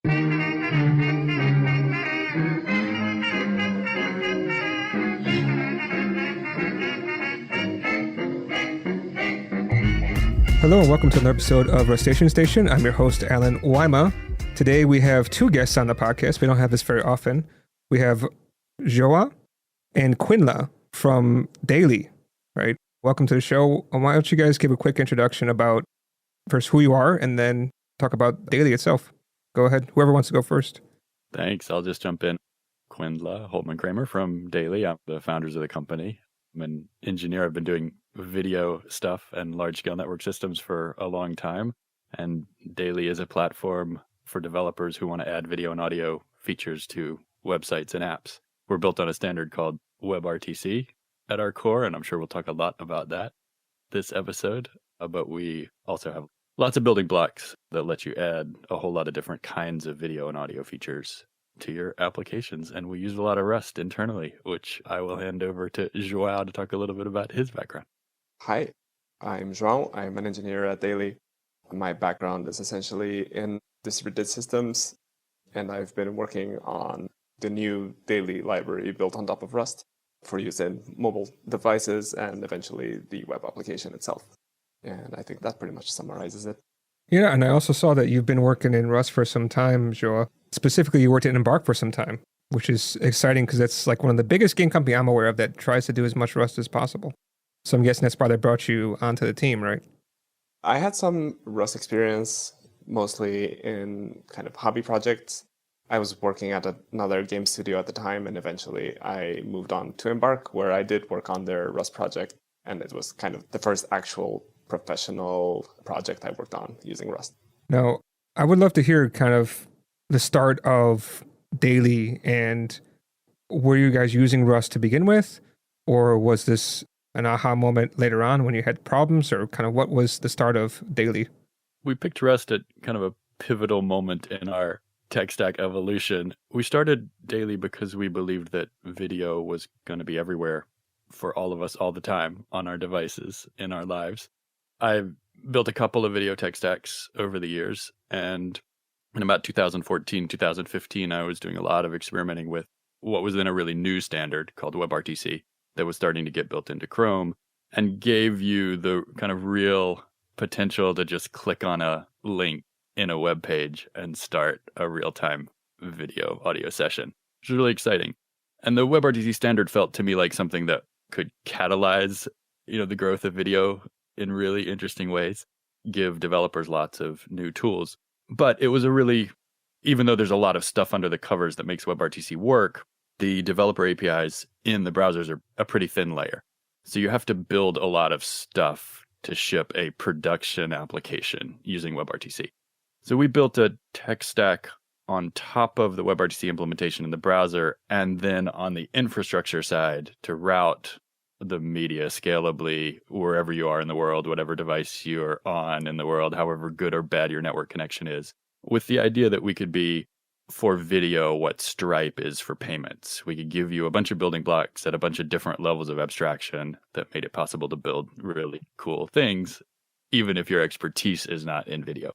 Hello and welcome to another episode of Rustacean Station. I'm your host, Alan Wyma. Today we have two guests on the podcast. We don't have this very often. We have Joa and Kwindla from Daily, right? Welcome to the show. Why don't you guys give a quick introduction about first who you are and then talk about Daily itself. Go ahead. Whoever wants to go first. Thanks. I'll just jump in. Kwindla, Hultman, Kramer from Daily. I'm the founders of the company. I'm an engineer. I've been doing video stuff and large-scale network systems for a long time. And Daily is a platform for developers who want to add video and audio features to websites and apps. We're built on a standard called WebRTC at our core, and I'm sure we'll talk a lot about that this episode. But we also have lots of building blocks that let you add a whole lot of different kinds of video and audio features to your applications. And we use a lot of Rust internally, which I will hand over to Joao to talk a little bit about his background. Hi, I'm Joao. I'm an engineer at Daily. My background is essentially in distributed systems, and I've been working on the new Daily library built on top of Rust for use in mobile devices and eventually the web application itself. And I think that pretty much summarizes it. Yeah, and I also saw that you've been working in Rust for some time, Joa. Specifically, you worked at Embark for some time, which is exciting because it's like one of the biggest game companies I'm aware of that tries to do as much Rust as possible. So I'm guessing that's why they brought you onto the team, right? I had some Rust experience, mostly in kind of hobby projects. I was working at another game studio at the time, and eventually I moved on to Embark, where I did work on their Rust project. And it was kind of the first actual professional project I worked on using Rust. Now, I would love to hear kind of the start of Daily, and were you guys using Rust to begin with? Or was this an aha moment later on when you had problems, or kind of what was the start of Daily? We picked Rust at kind of a pivotal moment in our tech stack evolution. We started Daily because we believed that video was going to be everywhere for all of us all the time on our devices in our lives. I've built a couple of video tech stacks over the years, and in about 2014, 2015, I was doing a lot of experimenting with what was then a really new standard called WebRTC that was starting to get built into Chrome and gave you the kind of real potential to just click on a link in a web page and start a real-time video audio session, which was really exciting. And the WebRTC standard felt to me like something that could catalyze, the growth of video in really interesting ways, give developers lots of new tools. But it was even though there's a lot of stuff under the covers that makes WebRTC work, the developer APIs in the browsers are a pretty thin layer. So you have to build a lot of stuff to ship a production application using WebRTC. So we built a tech stack on top of the WebRTC implementation in the browser, and then on the infrastructure side to route the media scalably wherever you are in the world, whatever device you're on in the world, however good or bad your network connection is, with the idea that we could be, for video, what Stripe is for payments. We could give you a bunch of building blocks at a bunch of different levels of abstraction that made it possible to build really cool things, even if your expertise is not in video.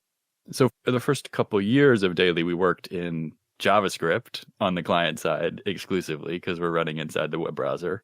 So for the first couple years of Daily, we worked in JavaScript on the client side exclusively because we're running inside the web browser.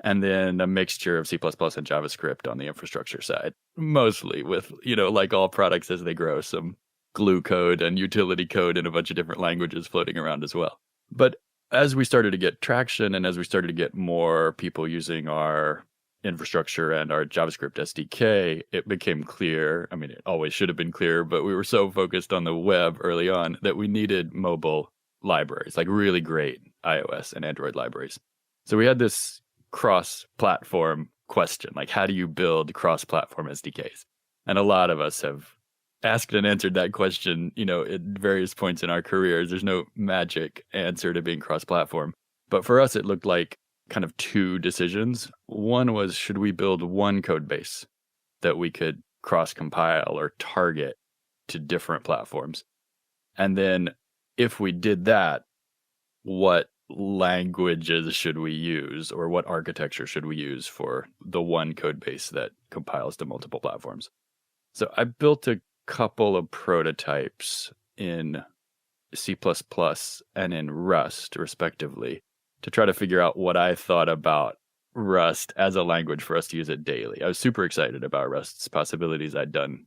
And then a mixture of C++ and JavaScript on the infrastructure side, mostly with, like all products as they grow, some glue code and utility code in a bunch of different languages floating around as well. But as we started to get traction and as we started to get more people using our infrastructure and our JavaScript SDK, it became clear, it always should have been clear, but we were so focused on the web early on that we needed mobile libraries, like really great iOS and Android libraries. So we had this cross-platform question, like how do you build cross-platform SDKs? And a lot of us have asked and answered that question, at various points in our careers. There's no magic answer to being cross-platform. But for us, it looked like kind of two decisions. One was, should we build one code base that we could cross-compile or target to different platforms? And then if we did that, what languages should we use, or what architecture should we use for the one code base that compiles to multiple platforms? So I built a couple of prototypes in C++ and in Rust, respectively, to try to figure out what I thought about Rust as a language for us to use it daily. I was super excited about Rust's possibilities. I'd done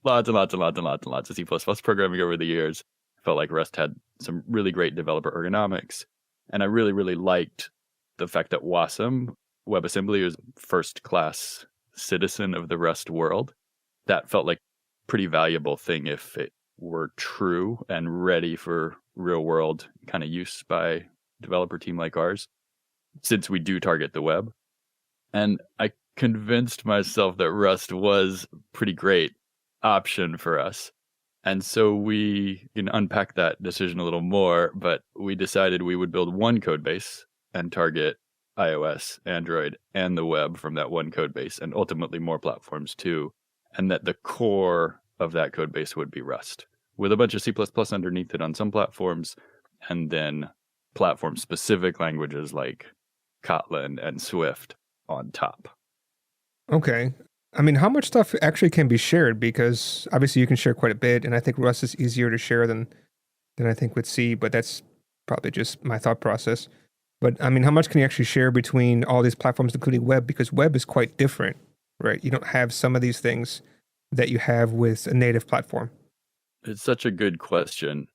lots and lots and lots and lots and lots of C++ programming over the years. I felt like Rust had some really great developer ergonomics. And I really, really liked the fact that WebAssembly was first-class citizen of the Rust world. That felt like a pretty valuable thing if it were true and ready for real-world kind of use by a developer team like ours, since we do target the web. And I convinced myself that Rust was a pretty great option for us. And so we can unpack that decision a little more, but we decided we would build one code base and target iOS, Android, and the web from that one code base, and ultimately more platforms too. And that the core of that code base would be Rust, with a bunch of C++ underneath it on some platforms, and then platform-specific languages like Kotlin and Swift on top. Okay. I mean, how much stuff actually can be shared? Because obviously you can share quite a bit, and I think Rust is easier to share than I think with C, but that's probably just my thought process. But I mean, how much can you actually share between all these platforms, including web? Because web is quite different, right? You don't have some of these things that you have with a native platform. It's such a good question.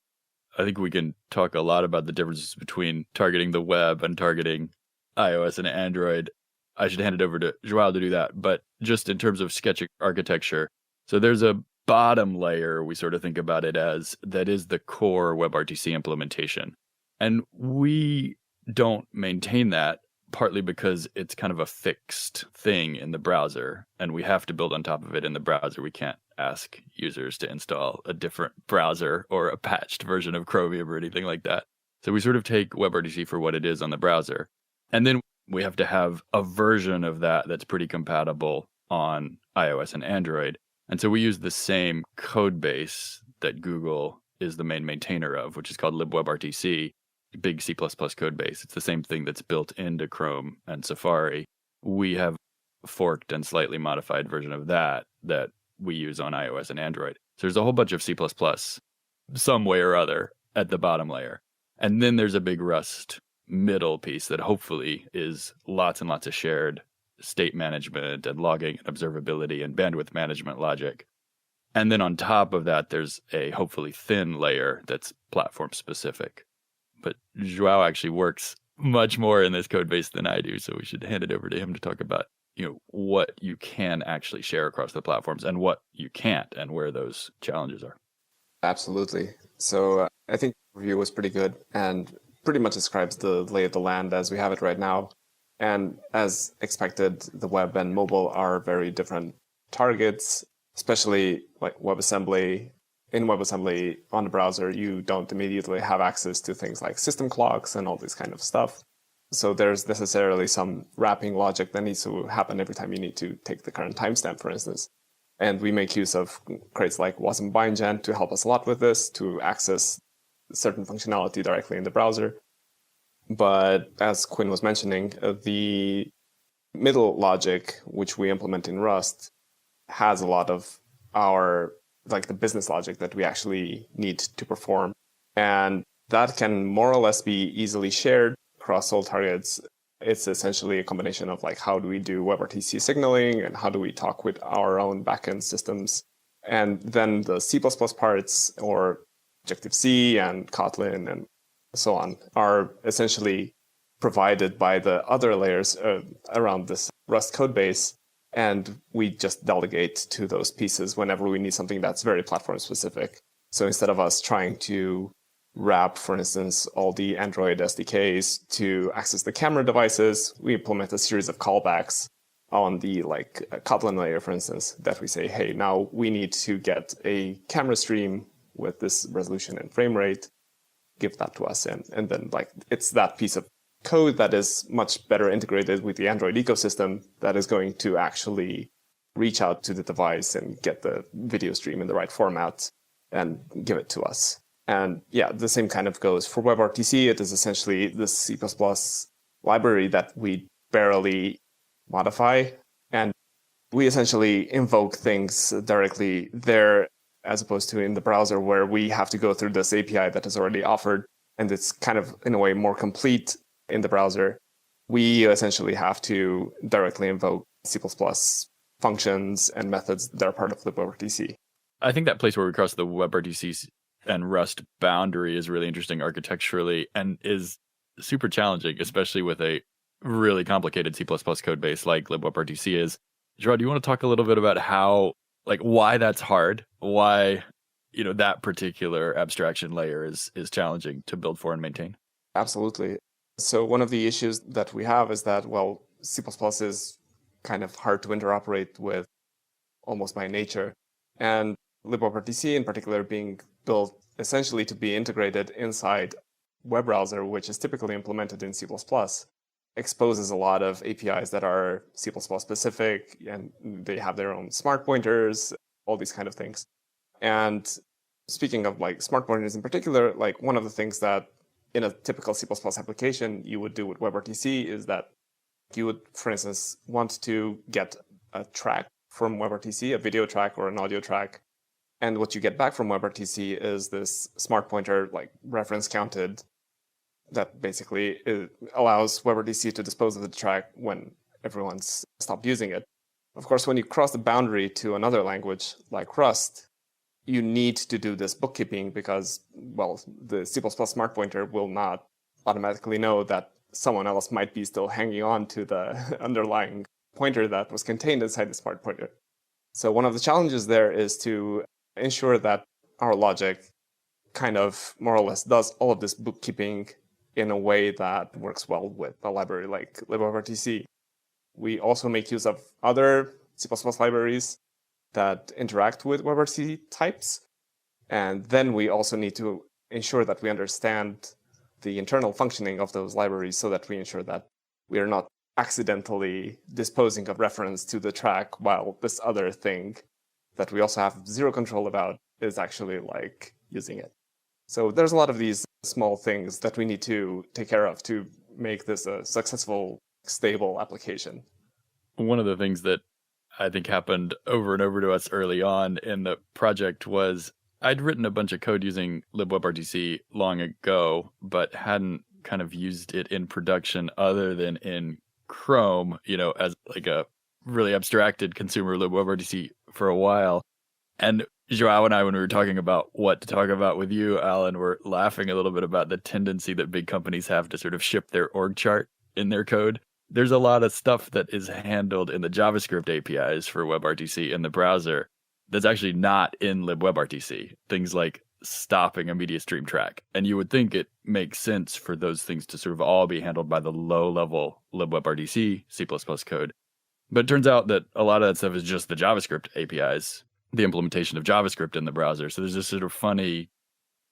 I think we can talk a lot about the differences between targeting the web and targeting iOS and Android. I should hand it over to Joao to do that. But just in terms of sketching architecture, so there's a bottom layer, we sort of think about it as, that is the core WebRTC implementation. And we don't maintain that, partly because it's kind of a fixed thing in the browser, and we have to build on top of it in the browser. We can't ask users to install a different browser or a patched version of Chromium or anything like that. So we sort of take WebRTC for what it is on the browser. And then we have to have a version of that that's pretty compatible on iOS and Android. And so we use the same code base that Google is the main maintainer of, which is called libWebRTC, big C++ code base. It's the same thing that's built into Chrome and Safari. We have a forked and slightly modified version of that we use on iOS and Android. So there's a whole bunch of C++, some way or other, at the bottom layer. And then there's a big Rust middle piece that hopefully is lots and lots of shared state management and logging and observability and bandwidth management logic. And then on top of that, there's a hopefully thin layer that's platform specific. But Joao actually works much more in this code base than I do, so we should hand it over to him to talk about, what you can actually share across the platforms and what you can't, and where those challenges are. Absolutely. So I think the review was pretty good and pretty much describes the lay of the land as we have it right now. And as expected, the web and mobile are very different targets, especially like WebAssembly. In WebAssembly on the browser, you don't immediately have access to things like system clocks and all this kind of stuff. So there's necessarily some wrapping logic that needs to happen every time you need to take the current timestamp, for instance. And we make use of crates like wasm-bindgen to help us a lot with this, to access certain functionality directly in the browser. But as Quinn was mentioning, the middle logic, which we implement in Rust, has a lot of our, like the business logic that we actually need to perform. And that can more or less be easily shared across all targets. It's essentially a combination of like, how do we do WebRTC signaling and how do we talk with our own backend systems? And then the C++ parts, or Objective-C and Kotlin and so on, are essentially provided by the other layers around this Rust code base. And we just delegate to those pieces whenever we need something that's very platform specific. So instead of us trying to wrap, for instance, all the Android SDKs to access the camera devices, we implement a series of callbacks on the Kotlin layer, for instance, that we say, hey, now we need to get a camera stream with this resolution and frame rate, give that to us. And then it's that piece of code that is much better integrated with the Android ecosystem that is going to actually reach out to the device and get the video stream in the right format and give it to us. And yeah, the same kind of goes for WebRTC. It is essentially the C++ library that we barely modify. And we essentially invoke things directly there as opposed to in the browser where we have to go through this API that is already offered. And it's kind of, in a way, more complete in the browser. We essentially have to directly invoke C++ functions and methods that are part of WebRTC. I think that place where we cross the WebRTC and Rust boundary is really interesting architecturally and is super challenging, especially with a really complicated C++ code base like libWebRTC is. Gerard, do you want to talk a little bit about how, like, why that's hard, why, that particular abstraction layer is challenging to build for and maintain? Absolutely. So one of the issues that we have is that, well, C++ is kind of hard to interoperate with almost by nature. And libWebRTC in particular being built essentially to be integrated inside web browser, which is typically implemented in C++, exposes a lot of APIs that are C++ specific, and they have their own smart pointers, all these kind of things. And speaking of like smart pointers in particular, like one of the things that in a typical C++ application you would do with WebRTC is that you would, for instance, want to get a track from WebRTC, a video track or an audio track. And what you get back from WebRTC is this smart pointer, like reference counted, that basically allows WebRTC to dispose of the track when everyone's stopped using it. Of course, when you cross the boundary to another language like Rust, you need to do this bookkeeping because, well, the C++ smart pointer will not automatically know that someone else might be still hanging on to the underlying pointer that was contained inside the smart pointer. So one of the challenges there is to ensure that our logic kind of more or less does all of this bookkeeping in a way that works well with a library like libWebRTC. We also make use of other C++ libraries that interact with WebRTC types. And then we also need to ensure that we understand the internal functioning of those libraries so that we ensure that we are not accidentally disposing of reference to the track while this other thing that we also have zero control about is actually like using it. So there's a lot of these small things that we need to take care of to make this a successful, stable application. One of the things that I think happened over and over to us early on in the project was I'd written a bunch of code using libWebRTC long ago, but hadn't kind of used it in production other than in Chrome, as like a really abstracted consumer libWebRTC for a while. And Joao and I, when we were talking about what to talk about with you, Alan, were laughing a little bit about the tendency that big companies have to sort of ship their org chart in their code. There's a lot of stuff that is handled in the JavaScript APIs for WebRTC in the browser that's actually not in libWebRTC. Things like stopping a media stream track. And you would think it makes sense for those things to sort of all be handled by the low-level libWebRTC C++ code. But it turns out that a lot of that stuff is just the JavaScript APIs, the implementation of JavaScript in the browser. So there's this sort of funny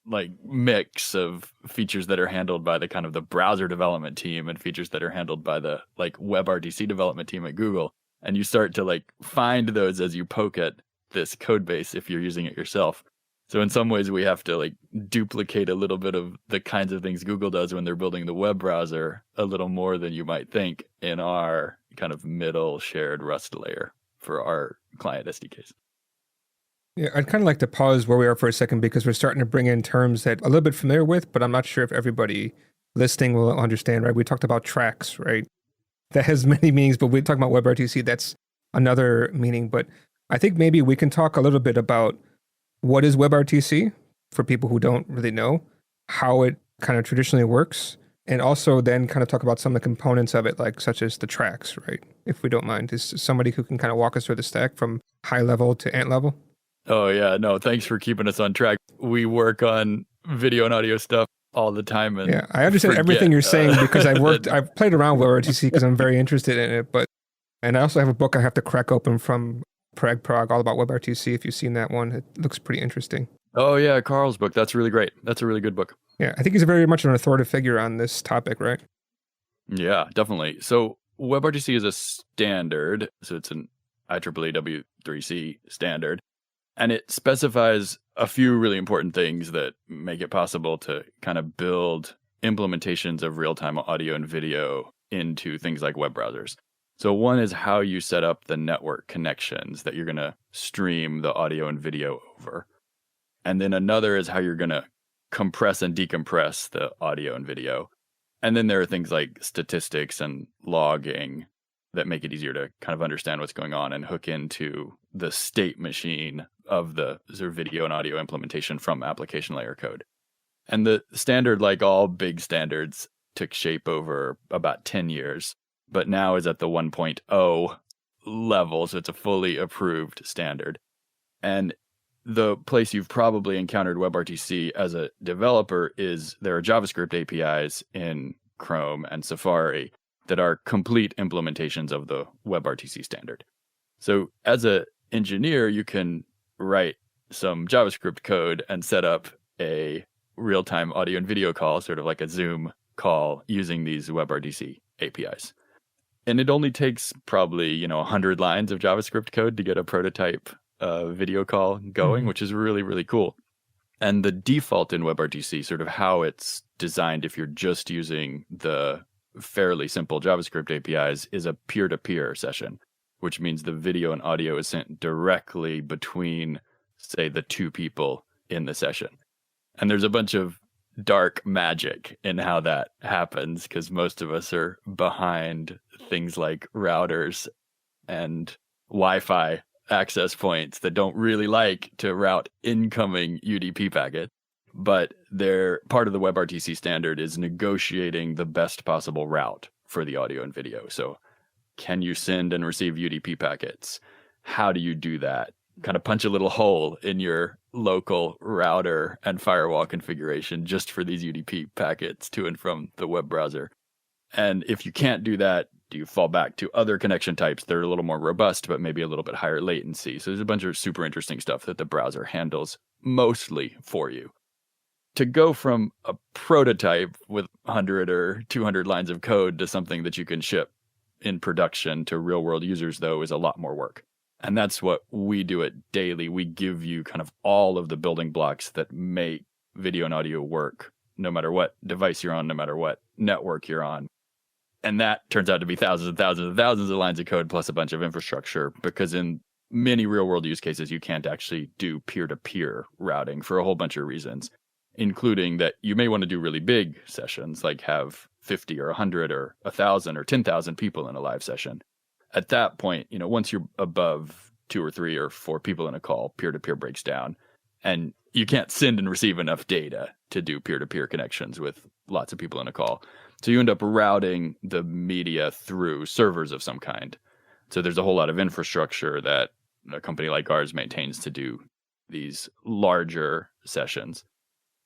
like mix of features that are handled by the kind of the browser development team and features that are handled by the like WebRTC development team at Google. And you start to like find those as you poke at this code base if you're using it yourself. So in some ways we have to like duplicate a little bit of the kinds of things Google does when they're building the web browser a little more than you might think in our kind of middle shared Rust layer for our client SDKs. Yeah, I'd kind of like to pause where we are for a second because we're starting to bring in terms that I'm a little bit familiar with, but I'm not sure if everybody listening will understand, right? We talked about tracks, right? That has many meanings, but we're talking about WebRTC. That's another meaning. But I think maybe we can talk a little bit about what is WebRTC for people who don't really know, how it kind of traditionally works, and also then kind of talk about some of the components of it, like such as the tracks, right? If we don't mind. Is somebody who can kind of walk us through the stack from high level to ant level? Oh, yeah. No, thanks for keeping us on track. We work on video and audio stuff all the time. And yeah, I understand everything you're saying because I've played around with WebRTC because I'm very interested in it. And I also have a book I have to crack open from Prague all about WebRTC. If you've seen that one, it looks pretty interesting. Oh, yeah. Carl's book. That's really great. That's a really good book. Yeah, I think he's very much an authoritative figure on this topic, right? Yeah, definitely. So WebRTC is a standard. So it's an IEEE W3C standard. And it specifies a few really important things that make it possible to kind of build implementations of real-time audio and video into things like web browsers. So one is how you set up the network connections that you're going to stream the audio and video over. And then another is how you're going to compress and decompress the audio and video. And then there are things like statistics and logging that make it easier to kind of understand what's going on and hook into the state machine of the sort of video and audio implementation from application layer code. And the standard, like all big standards, took shape over about 10 years, but now is at the 1.0 level, so it's a fully approved standard. And the place you've probably encountered WebRTC as a developer is there are JavaScript APIs in Chrome and Safari that are complete implementations of the WebRTC standard. So as an engineer, you can write some JavaScript code and set up a real-time audio and video call, sort of like a Zoom call, using these WebRTC APIs. And it only takes probably, 100 lines of JavaScript code to get a prototype video call going, which is really, really cool. And the default in WebRTC, sort of how it's designed if you're just using the fairly simple JavaScript APIs, is a peer-to-peer session, which means the video and audio is sent directly between, say, the two people in the session. And there's a bunch of dark magic in how that happens, because most of us are behind things like routers and Wi-Fi access points that don't really like to route incoming UDP packets. But they're part of the WebRTC standard is negotiating the best possible route for the audio and video. So can you send and receive UDP packets? How do you do that? Kind of punch a little hole in your local router and firewall configuration just for these UDP packets to and from the web browser. And if you can't do that, do you fall back to other connection types that are a little more robust, but maybe a little bit higher latency? So there's a bunch of super interesting stuff that the browser handles mostly for you. To go from a prototype with 100 or 200 lines of code to something that you can ship in production to real world users, though, is a lot more work. And that's what we do at Daily. We give you kind of all of the building blocks that make video and audio work, no matter what device you're on, no matter what network you're on. And that turns out to be thousands and thousands and thousands of lines of code plus a bunch of infrastructure, because in many real world use cases, you can't actually do peer-to-peer routing for a whole bunch of reasons, including that you may want to do really big sessions, like have 50 or 100 or 1,000 or 10,000 people in a live session. At that point, once you're above 2 or 3 or 4 people in a call, peer-to-peer breaks down, and you can't send and receive enough data to do peer-to-peer connections with lots of people in a call. So you end up routing the media through servers of some kind. So there's a whole lot of infrastructure that a company like ours maintains to do these larger sessions.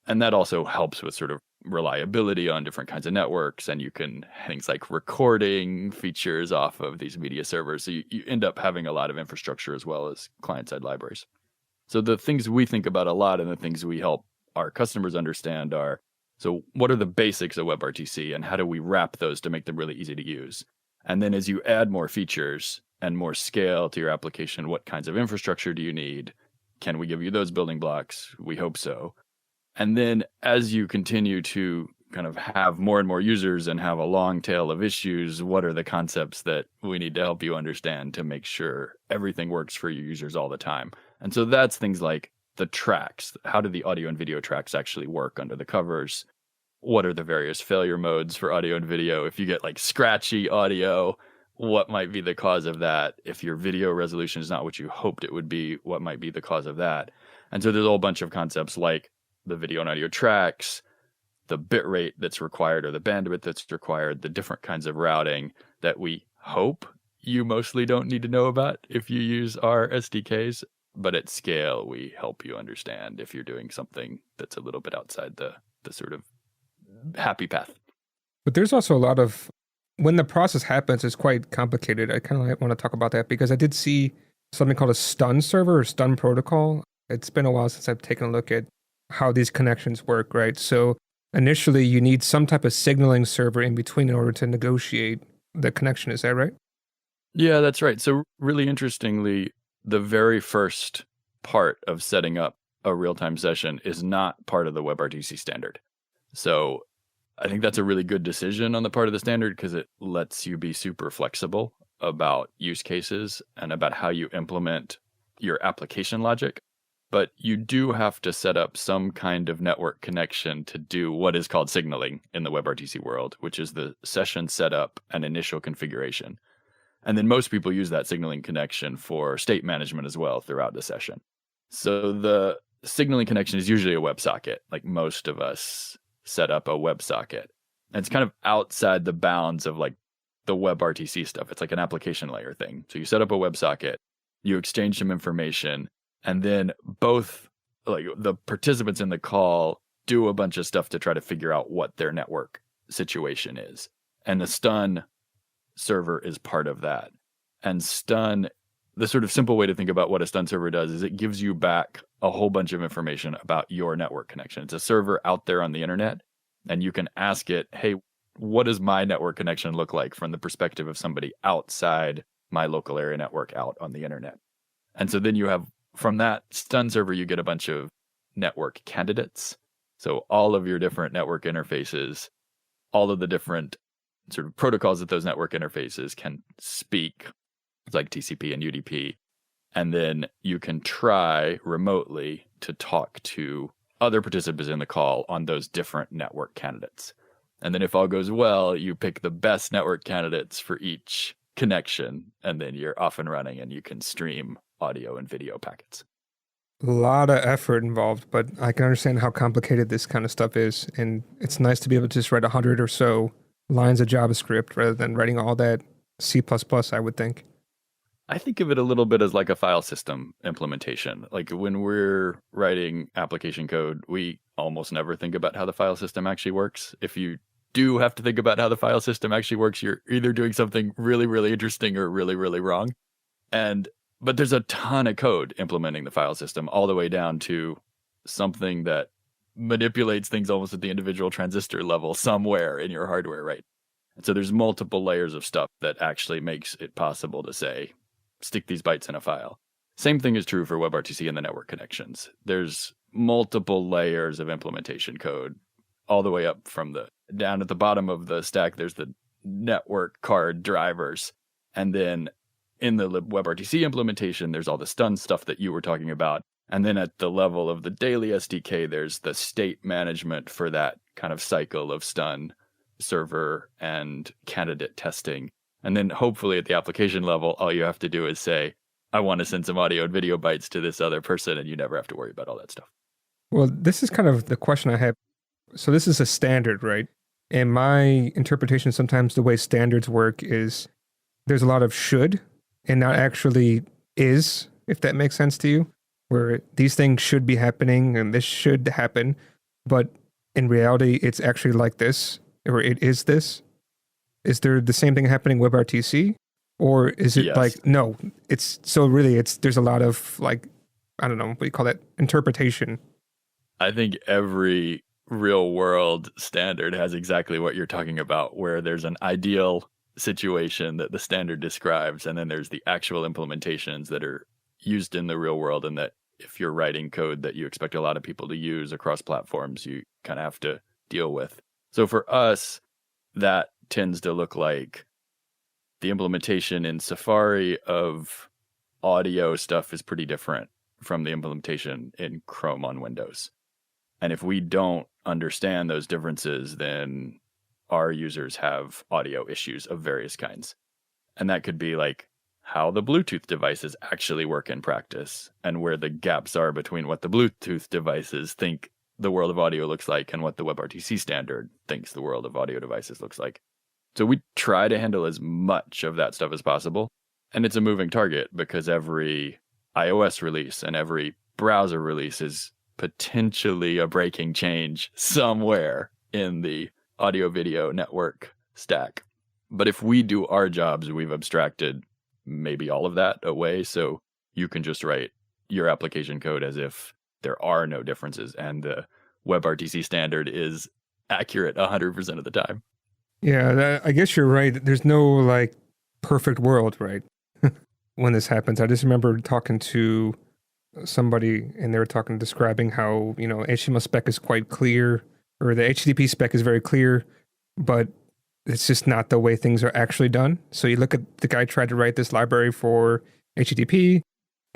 And that also helps with sort of reliability on different kinds of networks. And you can things like recording features off of these media servers. So you end up having a lot of infrastructure as well as client-side libraries. So the things we think about a lot and the things we help our customers understand are, so what are the basics of WebRTC and how do we wrap those to make them really easy to use? And then as you add more features and more scale to your application, what kinds of infrastructure do you need? Can we give you those building blocks? We hope so. And then as you continue to kind of have more and more users and have a long tail of issues, what are the concepts that we need to help you understand to make sure everything works for your users all the time? And so that's things like the tracks. How do the audio and video tracks actually work under the covers? What are the various failure modes for audio and video? If you get like scratchy audio, what might be the cause of that? If your video resolution is not what you hoped it would be, what might be the cause of that? And so there's a whole bunch of concepts like the video and audio tracks, the bit rate that's required or the bandwidth that's required, the different kinds of routing that we hope you mostly don't need to know about if you use our SDKs. But at scale, we help you understand if you're doing something that's a little bit outside the sort of happy path. But there's also a lot of, when the process happens, it's quite complicated. I kind of want to talk about that because I did see something called a stun server or stun protocol. It's been a while since I've taken a look at how these connections work, right? So initially, you need some type of signaling server in between in order to negotiate the connection. Is that right? Yeah, that's right. So really interestingly, the very first part of setting up a real-time session is not part of the WebRTC standard. So I think that's a really good decision on the part of the standard because it lets you be super flexible about use cases and about how you implement your application logic. but you do have to set up some kind of network connection to do what is called signaling in the WebRTC world, which is the session setup and initial configuration. And then most people use that signaling connection for state management as well throughout the session. So the signaling connection is usually a WebSocket. Like most of us set up a WebSocket. And it's kind of outside the bounds of like the WebRTC stuff. It's like an application layer thing. So you set up a WebSocket, you exchange some information, and then both like the participants in the call do a bunch of stuff to try to figure out what their network situation is. And the stun server is part of that. And stun, the sort of simple way to think about what a stun server does is it gives you back a whole bunch of information about your network connection. It's a server out there on the internet, and you can ask it, hey, what does my network connection look like from the perspective of somebody outside my local area network out on the internet? And so then you have, from that stun server, you get a bunch of network candidates. So all of your different network interfaces, all of the different sort of protocols that those network interfaces can speak, like TCP and UDP. And then you can try remotely to talk to other participants in the call on those different network candidates. And then if all goes well, you pick the best network candidates for each connection, and then you're off and running and you can stream audio and video packets. A lot of effort involved, but I can understand how complicated this kind of stuff is. And it's nice to be able to just write 100 or so lines of JavaScript rather than writing all that C++, I would think. I think of it a little bit as like a file system implementation. Like when we're writing application code, we almost never think about how the file system actually works. If you do have to think about how the file system actually works, you're either doing something really, really interesting or really, really wrong. But there's a ton of code implementing the file system all the way down to something that manipulates things almost at the individual transistor level somewhere in your hardware, right? And so there's multiple layers of stuff that actually makes it possible to say, stick these bytes in a file. Same thing is true for WebRTC and the network connections. There's multiple layers of implementation code all the way up from down at the bottom of the stack, there's the network card drivers. And then in the WebRTC implementation, there's all the stun stuff that you were talking about. And then at the level of the daily SDK, there's the state management for that kind of cycle of stun server and candidate testing. And then hopefully at the application level, all you have to do is say, I want to send some audio and video bytes to this other person, and you never have to worry about all that stuff. Well, this is kind of the question I have. So this is a standard, right? And my interpretation, sometimes the way standards work is there's a lot of should and not actually is, if that makes sense to you, where these things should be happening and this should happen, but in reality, it's actually like this, or it is this. Is there the same thing happening with WebRTC? Or is it Yes. like, no, there's a lot of like, I don't know, what do you call that? Interpretation. I think every real world standard has exactly what you're talking about, where there's an ideal situation that the standard describes, and then there's the actual implementations that are used in the real world, and that if you're writing code that you expect a lot of people to use across platforms, you kind of have to deal with. So for us, that tends to look like the implementation in Safari of audio stuff is pretty different from the implementation in Chrome on Windows. And if we don't understand those differences, then our users have audio issues of various kinds. And that could be like how the Bluetooth devices actually work in practice, and where the gaps are between what the Bluetooth devices think the world of audio looks like and what the WebRTC standard thinks the world of audio devices looks like. So we try to handle as much of that stuff as possible. And it's a moving target because every iOS release and every browser release is potentially a breaking change somewhere in the audio video network stack. But if we do our jobs, we've abstracted maybe all of that away. So you can just write your application code as if there are no differences, and the WebRTC standard is accurate 100% of the time. Yeah, I guess you're right. There's no like perfect world, right? When this happens, I just remember talking to somebody and they were describing how, HTML spec is quite clear, or the HTTP spec is very clear, but it's just not the way things are actually done. So you look at the guy tried to write this library for HTTP,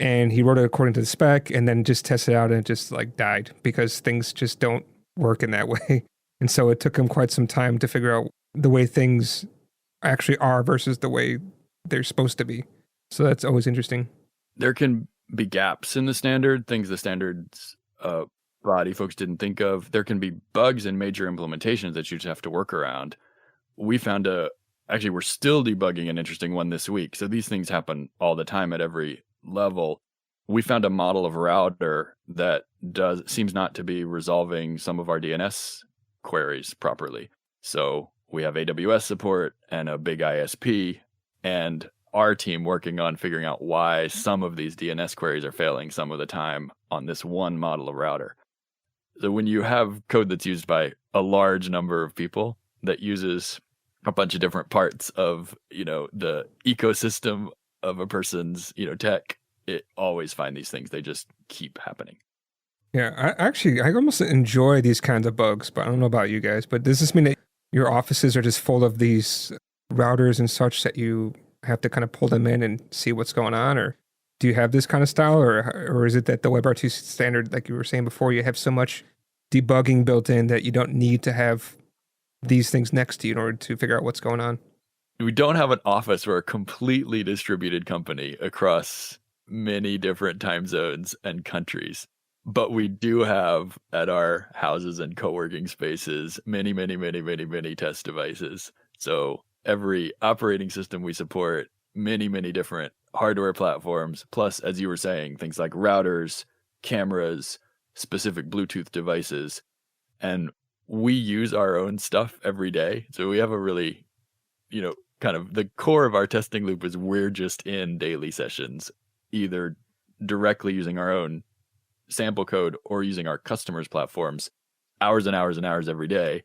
and he wrote it according to the spec and then just tested it out and it just like died because things just don't work in that way. And so it took him quite some time to figure out the way things actually are versus the way they're supposed to be. So that's always interesting. There can be gaps in the standard, things the standards body folks didn't think of. There can be bugs in major implementations that you just have to work around. We found actually we're still debugging an interesting one this week. So these things happen all the time at every level. We found a model of router that seems not to be resolving some of our DNS queries properly. So we have AWS support and a big ISP and our team working on figuring out why some of these DNS queries are failing some of the time on this one model of router. So when you have code that's used by a large number of people that uses a bunch of different parts of, the ecosystem of a person's, tech, it always find these things. They just keep happening. Yeah, I almost enjoy these kinds of bugs, but I don't know about you guys, but does this mean that your offices are just full of these routers and such that you have to kind of pull them in and see what's going on? Or do you have this kind of style, or is it that the WebRTC standard, like you were saying before, you have so much debugging built in that you don't need to have these things next to you in order to figure out what's going on? We don't have an office. We're a completely distributed company across many different time zones and countries. But we do have at our houses and co-working spaces many, many, many, many, many test devices. So every operating system we support, many, many different hardware platforms, plus, as you were saying, things like routers, cameras, specific Bluetooth devices. And we use our own stuff every day. So we have a really, kind of the core of our testing loop is we're just in daily sessions, either directly using our own sample code or using our customers' platforms hours and hours and hours every day.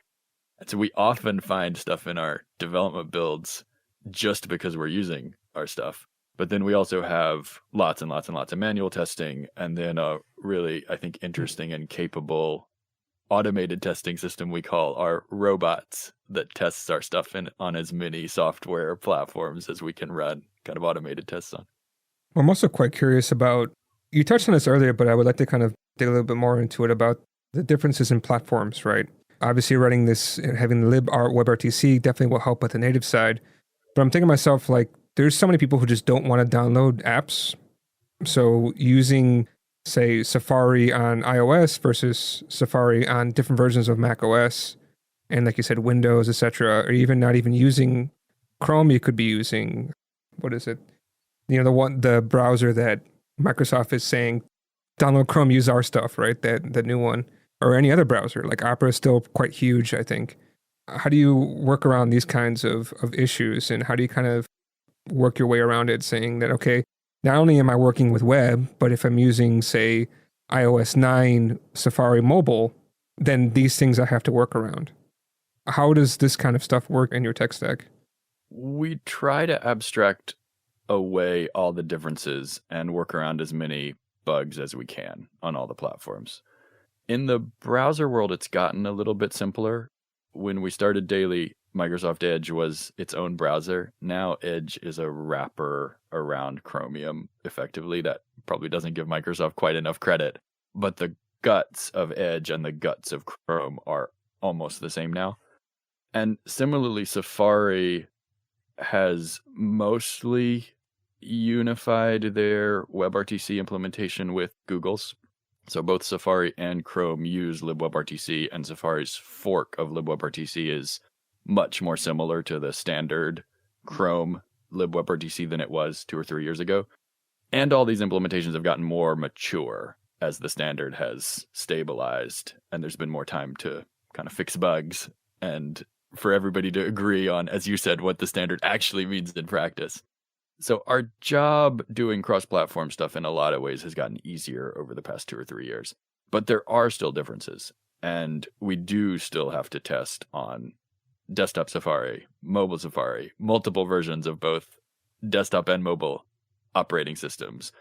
And so we often find stuff in our development builds just because we're using our stuff. But then we also have lots and lots and lots of manual testing, and then a really, I think, interesting and capable automated testing system we call our robots that tests our stuff on as many software platforms as we can run kind of automated tests on. Well, I'm also quite curious about, you touched on this earlier, but I would like to kind of dig a little bit more into it about the differences in platforms, right? Obviously, running this and having the WebRTC definitely will help with the native side. But I'm thinking to myself, like, there's so many people who just don't want to download apps. So using, say, Safari on iOS versus Safari on different versions of Mac OS, and like you said, Windows, etc., or even not even using Chrome, you could be using, what is it? The browser that Microsoft is saying, download Chrome, use our stuff, right? The new one, or any other browser. Like Opera is still quite huge, I think. How do you work around these kinds of issues, and how do you kind of work your way around it, saying that, okay, not only am I working with web, but if I'm using, say, iOS 9 Safari mobile, then these things I have to work around. How does this kind of stuff work in your tech stack? We try to abstract away all the differences and work around as many bugs as we can on all the platforms. In the browser world, it's gotten a little bit simpler. When we started daily, Microsoft Edge was its own browser. Now Edge is a wrapper around Chromium, effectively. That probably doesn't give Microsoft quite enough credit. But the guts of Edge and the guts of Chrome are almost the same now. And similarly, Safari has mostly unified their WebRTC implementation with Google's. So both Safari and Chrome use libWebRTC, and Safari's fork of libWebRTC is much more similar to the standard Chrome libWebRTC than it was 2 or 3 years ago. And all these implementations have gotten more mature as the standard has stabilized, and there's been more time to kind of fix bugs and for everybody to agree on, as you said, what the standard actually means in practice. So our job doing cross-platform stuff in a lot of ways has gotten easier over the past 2 or 3 years. But there are still differences, and we do still have to test on desktop Safari, mobile Safari, multiple versions of both desktop and mobile operating systems,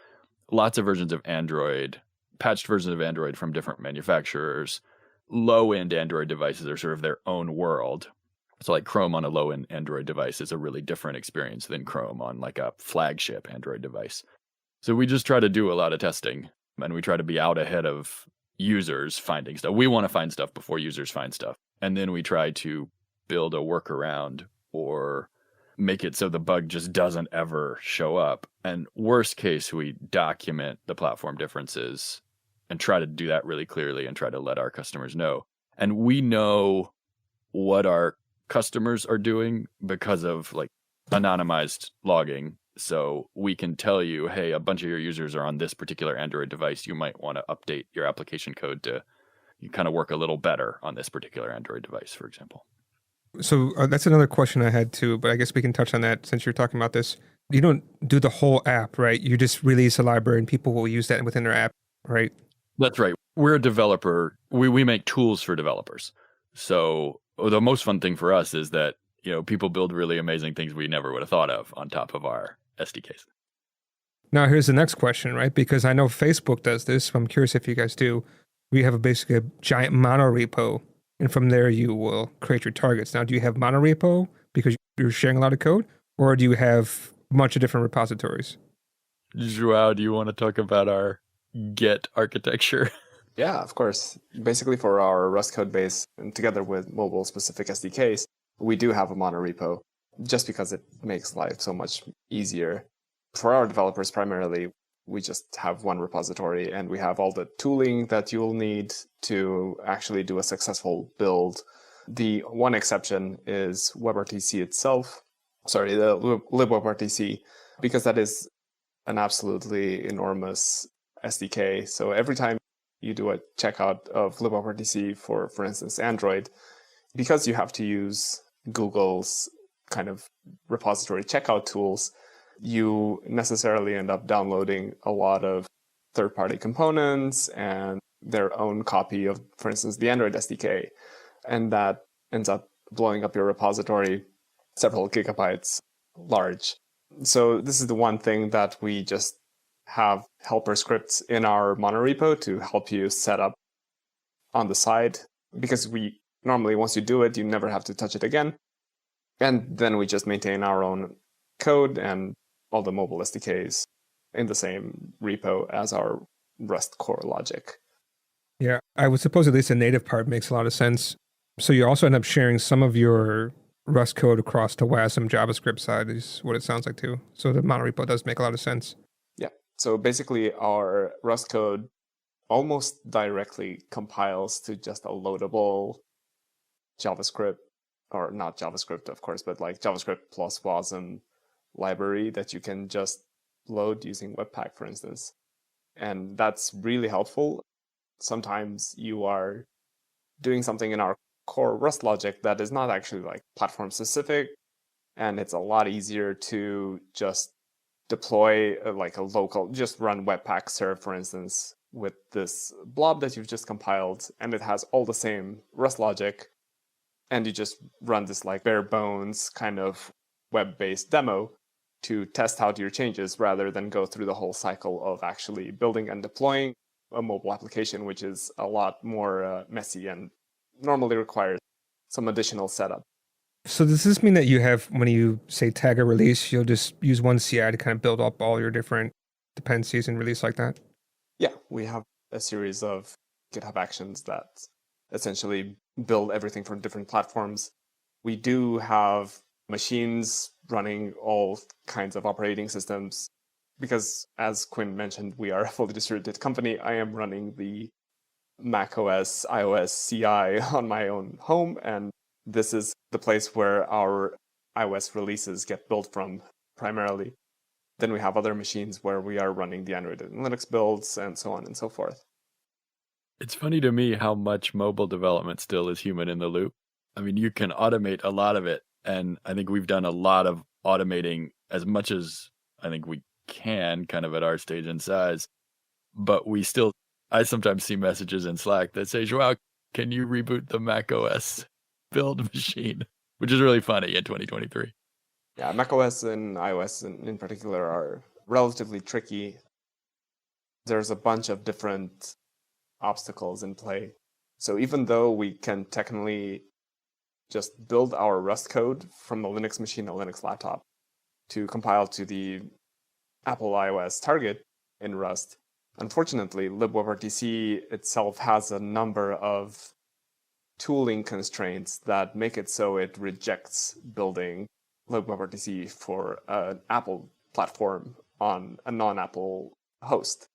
lots of versions of Android, patched versions of Android from different manufacturers. Low-end Android devices are sort of their own world. So like Chrome on a low-end Android device is a really different experience than Chrome on like a flagship Android device. So we just try to do a lot of testing, and we try to be out ahead of users finding stuff. We want to find stuff before users find stuff. And then we try to build a workaround or make it so the bug just doesn't ever show up. And worst case, we document the platform differences and try to do that really clearly and try to let our customers know. And we know what our customers are doing because of like anonymized logging. So we can tell you, hey, a bunch of your users are on this particular Android device. You might want to update your application code to kind of work a little better on this particular Android device, for example. So that's another question I had too, but I guess we can touch on that since you're talking about this. You don't do the whole app, right? You just release a library and people will use that within their app, right? That's right. We're a developer. We make tools for developers. So the most fun thing for us is that, people build really amazing things we never would have thought of on top of our SDKs. Now, here's the next question, right? Because I know Facebook does this. I'm curious if you guys do. We have basically a giant monorepo, and from there you will create your targets. Now, do you have monorepo because you're sharing a lot of code, or do you have a bunch of different repositories? Joao, do you want to talk about our Git architecture? Yeah, of course. Basically, for our Rust code base, and together with mobile-specific SDKs, we do have a monorepo, just because it makes life so much easier. For our developers, primarily, we just have one repository, and we have all the tooling that you'll need to actually do a successful build. The one exception is WebRTC itself. Sorry, the libWebRTC, because that is an absolutely enormous SDK. So every time you do a checkout of libWebRTC for instance, Android, because you have to use Google's kind of repository checkout tools, you necessarily end up downloading a lot of third-party components and their own copy of, for instance, the Android SDK. And that ends up blowing up your repository several gigabytes large. So this is the one thing that we just have helper scripts in our monorepo to help you set up on the side, because we normally, once you do it, you never have to touch it again. And then we just maintain our own code and all the mobile SDKs in the same repo as our Rust core logic. Yeah, I would suppose at least the native part makes a lot of sense. So you also end up sharing some of your Rust code across to WASM JavaScript side is what it sounds like too. So the monorepo does make a lot of sense. Yeah, so basically our Rust code almost directly compiles to just a loadable JavaScript, or not JavaScript, of course, but like JavaScript plus WASM library that you can just load using Webpack, for instance. And that's really helpful. Sometimes you are doing something in our core Rust logic that is not actually like platform specific, and it's a lot easier to just deploy like a local, just run Webpack serve, for instance, with this blob that you've just compiled, and it has all the same Rust logic, and you just run this like bare bones kind of web-based demo to test out your changes rather than go through the whole cycle of actually building and deploying a mobile application, which is a lot more messy and normally requires some additional setup. So does this mean that you have, when you say tag a release, you'll just use one CI to kind of build up all your different dependencies and release like that? Yeah, we have a series of GitHub actions that essentially build everything from different platforms. We do have machines running all kinds of operating systems because, as Quinn mentioned, we are a fully distributed company. I am running the macOS, iOS CI on my own home, and this is the place where our iOS releases get built from primarily. Then we have other machines where we are running the Android and Linux builds and so on and so forth. It's funny to me how much mobile development still is human in the loop. I mean, you can automate a lot of it, and I think we've done a lot of automating as much as I think we can kind of at our stage and size, but I sometimes see messages in Slack that say, Joao, can you reboot the macOS build machine? Which is really funny in 2023. Yeah, macOS and iOS in particular are relatively tricky. There's a bunch of different obstacles in play. So even though we can technically just build our Rust code from a Linux machine, a Linux laptop, to compile to the Apple iOS target, in Rust. Unfortunately, libWebRTC itself has a number of tooling constraints that make it so it rejects building libWebRTC for an Apple platform on a non-Apple host.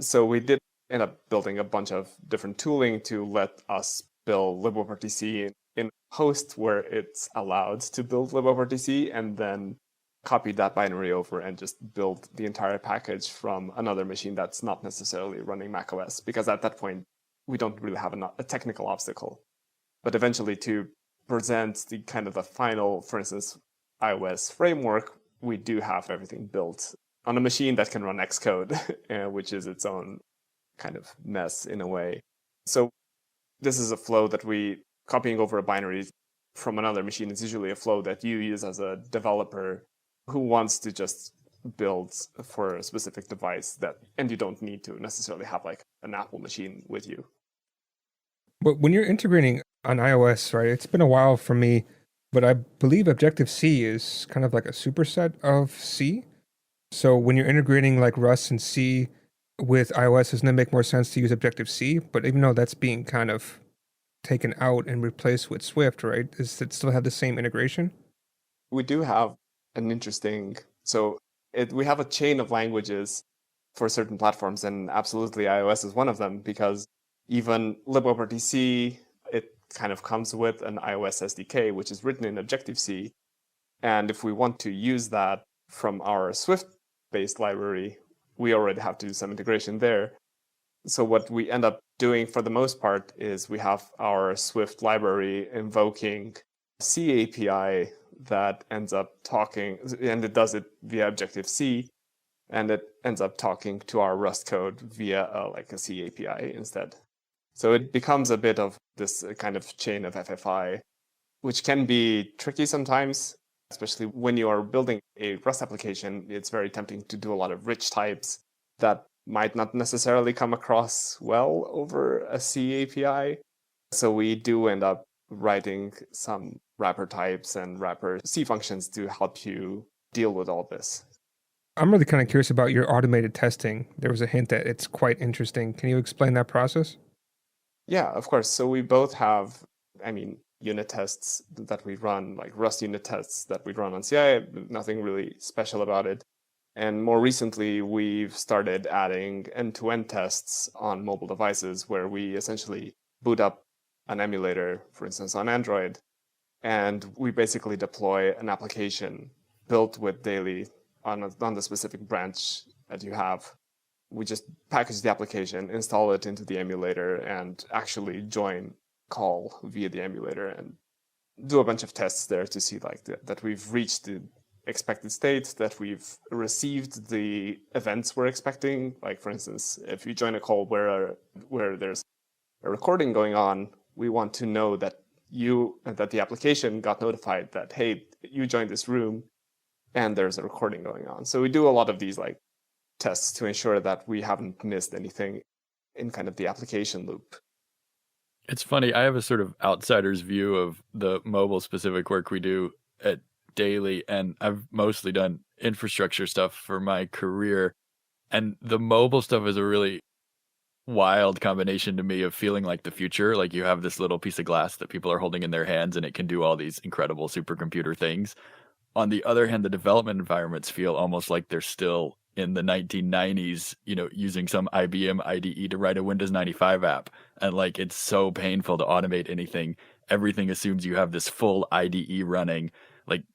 So we did end up building a bunch of different tooling to let us build libWebRTC in a host where it's allowed to build libWebRTC, and then copy that binary over and just build the entire package from another machine that's not necessarily running macOS, because at that point, we don't really have a technical obstacle. But eventually, to present the kind of the final, for instance, iOS framework, we do have everything built on a machine that can run Xcode, which is its own kind of mess in a way. So this is a flow that copying over a binary from another machine is usually a flow that you use as a developer who wants to just build for a specific device and you don't need to necessarily have like an Apple machine with you. But when you're integrating on iOS, right, it's been a while for me, but I believe Objective-C is kind of like a superset of C. So when you're integrating like Rust and C with iOS, doesn't it make more sense to use Objective-C? But even though that's being kind of taken out and replaced with Swift, right, does it still have the same integration? We do have an interesting, we have a chain of languages for certain platforms, and absolutely iOS is one of them, because even libWebRTC, it kind of comes with an iOS SDK, which is written in Objective-C. And if we want to use that from our Swift-based library, we already have to do some integration there. So what we end up doing for the most part is we have our Swift library invoking C API that ends up talking, and it does it via Objective-C, and it ends up talking to our Rust code via a C API instead. So it becomes a bit of this kind of chain of FFI, which can be tricky sometimes, especially when you are building a Rust application. It's very tempting to do a lot of rich types that might not necessarily come across well over a C API. So we do end up writing some wrapper types and wrapper C functions to help you deal with all this. I'm really kind of curious about your automated testing. There was a hint that it's quite interesting. Can you explain that process? Yeah, of course. So we both have, unit tests that we run, like Rust unit tests that we run on CI, nothing really special about it. And more recently, we've started adding end-to-end tests on mobile devices where we essentially boot up an emulator, for instance, on Android, and we basically deploy an application built with Daily on the specific branch that you have. We just package the application, install it into the emulator, and actually join call via the emulator and do a bunch of tests there to see that we've reached the expected state, that we've received the events we're expecting. Like, for instance, if you join a call where there's a recording going on, we want to know that the application got notified that, hey, you joined this room and there's a recording going on. So we do a lot of these tests to ensure that we haven't missed anything in kind of the application loop. It's funny, I have a sort of outsider's view of the mobile specific work we do at Daily, and I've mostly done infrastructure stuff for my career. And the mobile stuff is a really wild combination to me of feeling like the future. Like, you have this little piece of glass that people are holding in their hands and it can do all these incredible supercomputer things. On the other hand, the development environments feel almost like they're still in the 1990s, using some IBM IDE to write a Windows 95 app. And it's so painful to automate anything. Everything assumes you have this full IDE running.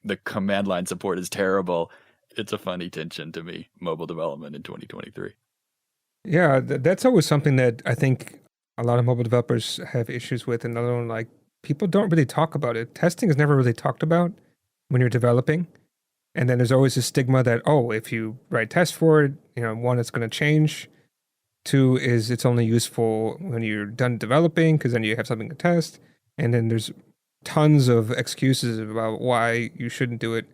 The command line support is terrible. It's a funny tension to me, mobile development in 2023. Yeah, that's always something that I think a lot of mobile developers have issues with. And another one, people don't really talk about it. Testing is never really talked about when you're developing. And then there's always a stigma that, if you write tests for it, one, it's going to change. Two is it's only useful when you're done developing, because then you have something to test. And then there's tons of excuses about why you shouldn't do it.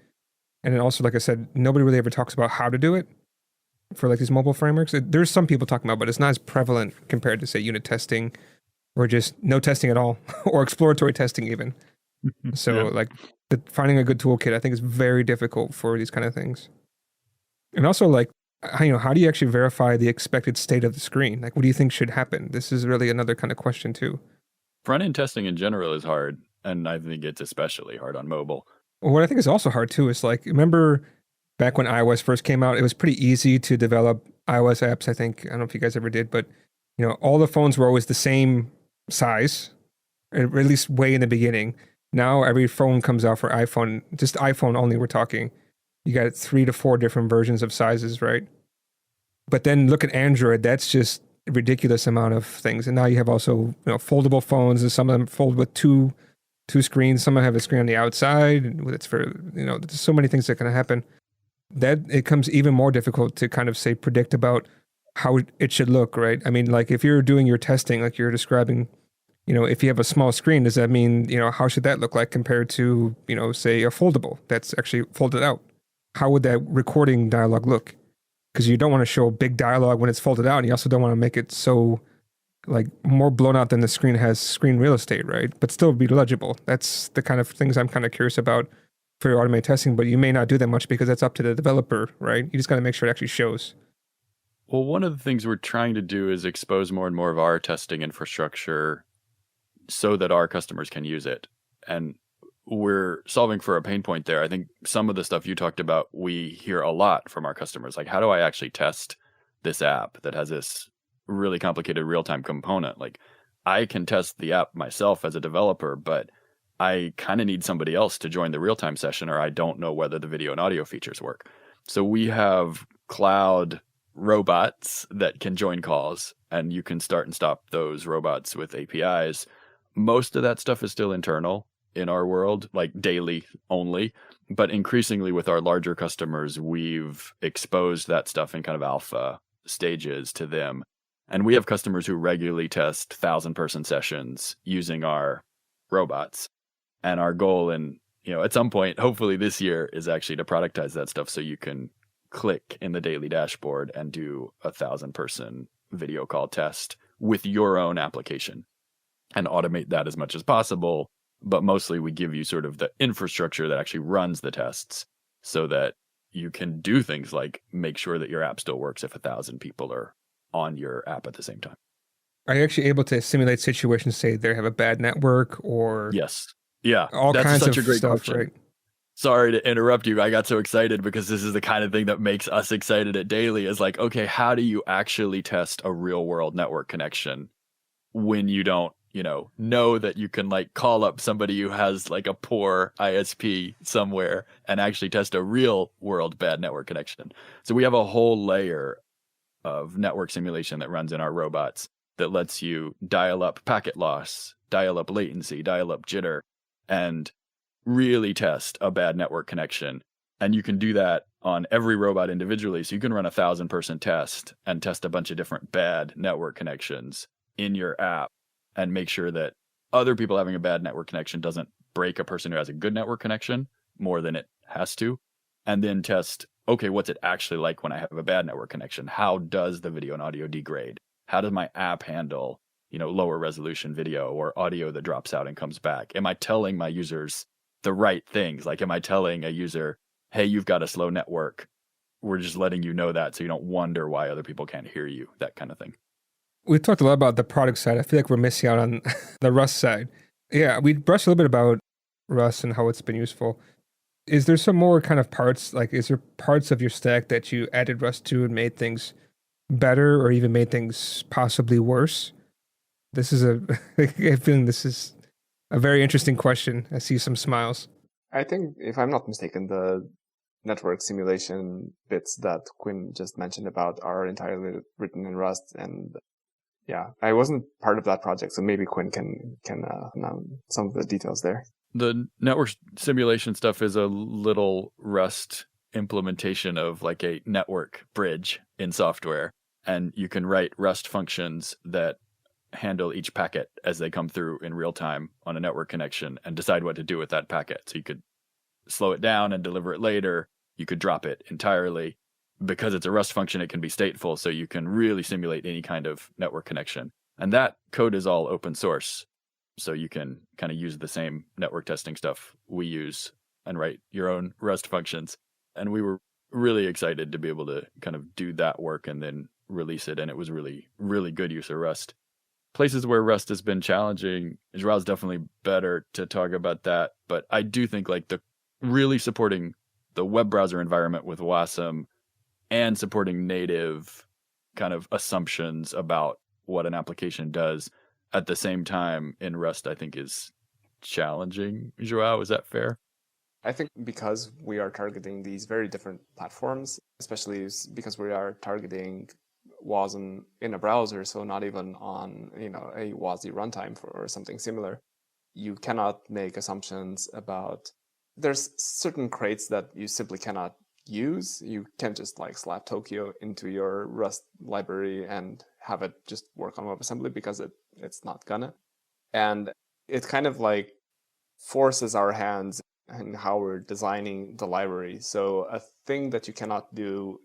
And then also, like I said, nobody really ever talks about how to do it for these mobile frameworks. There's some people talking about, but it's not as prevalent compared to, say, unit testing or just no testing at all or exploratory testing even. So finding a good toolkit, I think, is very difficult for these kind of things. And also, how do you actually verify the expected state of the screen? Like, what do you think should happen? This is really another kind of question too. Front-end testing in general is hard, and I think it's especially hard on mobile. Well, what I think is also hard too is like, remember back when iOS first came out, it was pretty easy to develop iOS apps. I think, I don't know if you guys ever did, but all the phones were always the same size, or at least way in the beginning. Now every phone comes out for iPhone, just iPhone only, we're talking. You got 3 to 4 different versions of sizes, right? But then look at Android, that's just a ridiculous amount of things. And now you have also, foldable phones, and some of them fold with two screens. Some have a screen on the outside. It's for, there's so many things that can happen. That it becomes even more difficult to kind of say predict about how it should look, right? I mean, like if you're doing your testing, like you're describing, if you have a small screen, does that mean, how should that look like compared to, say a foldable that's actually folded out? How would that recording dialogue look? Because you don't want to show a big dialogue when it's folded out, and you also don't want to make it so like more blown out than the screen has screen real estate, right? But still be legible. That's the kind of things I'm kind of curious about for your automated testing, but you may not do that much because that's up to the developer, right? You just got to make sure it actually shows. Well, one of the things we're trying to do is expose more and more of our testing infrastructure so that our customers can use it. And we're solving for a pain point there. I think some of the stuff you talked about, we hear a lot from our customers. Like, how do I actually test this app that has this really complicated real-time component? Like, I can test the app myself as a developer, but I kind of need somebody else to join the real-time session, or I don't know whether the video and audio features work. So we have cloud robots that can join calls, and you can start and stop those robots with APIs. Most of that stuff is still internal in our world, like daily only. But increasingly with our larger customers, we've exposed that stuff in kind of alpha stages to them. And we have customers who regularly test 1,000-person sessions using our robots. And our goal at some point, hopefully this year, is actually to productize that stuff so you can click in the daily dashboard and do a 1,000-person video call test with your own application and automate that as much as possible. But mostly we give you sort of the infrastructure that actually runs the tests so that you can do things like make sure that your app still works if 1,000 people are on your app at the same time. Are you actually able to simulate situations, say they have a bad network or Yes. Yeah. all That's kinds such of a great stuff, question. right? Sorry to interrupt you. I got so excited because this is the kind of thing that makes us excited at Daily is like, okay, how do you actually test a real world network connection when you don't, know that you can like call up somebody who has like a poor ISP somewhere and actually test a real world bad network connection. So we have a whole layer of network simulation that runs in our robots that lets you dial up packet loss, dial up latency, dial up jitter, and really test a bad network connection. And you can do that on every robot individually. So you can run a 1,000-person test and test a bunch of different bad network connections in your app and make sure that other people having a bad network connection doesn't break a person who has a good network connection more than it has to. And then test, okay, what's it actually like when I have a bad network connection? How does the video and audio degrade? How does my app handle, lower resolution video or audio that drops out and comes back? Am I telling my users the right things? Like, am I telling a user, hey, you've got a slow network? We're just letting you know that so you don't wonder why other people can't hear you, that kind of thing. We talked a lot about the product side. I feel like we're missing out on the Rust side. Yeah, we brushed a little bit about Rust and how it's been useful. Is there some more kind of parts, like is there parts of your stack that you added Rust to and made things better or even made things possibly worse? This is I feel this is a very interesting question. I see some smiles. I think, if I'm not mistaken, the network simulation bits that Quinn just mentioned about are entirely written in Rust. And yeah, I wasn't part of that project, so maybe Quinn can know some of the details there. The network simulation stuff is a little Rust implementation of like a network bridge in software. And you can write Rust functions that handle each packet as they come through in real time on a network connection and decide what to do with that packet. So you could slow it down and deliver it later. You could drop it entirely. Because it's a Rust function, it can be stateful, so you can really simulate any kind of network connection. And that code is all open source. So you can kind of use the same network testing stuff we use and write your own Rust functions. And we were really excited to be able to kind of do that work and then release it. And it was really, really good use of Rust. Places where Rust has been challenging, Joao's definitely better to talk about that. But I do think like the really supporting the web browser environment with WASM and supporting native kind of assumptions about what an application does at the same time in Rust, I think is challenging. Joao, is that fair? I think because we are targeting these very different platforms, especially because we are targeting WASM in a browser, so not even on a WASI runtime or something similar, you cannot make assumptions about. There's certain crates that you simply cannot use. You can't just like slap Tokyo into your Rust library and have it just work on WebAssembly because it's not gonna. And it kind of like forces our hands in how we're designing the library. So a thing that you cannot do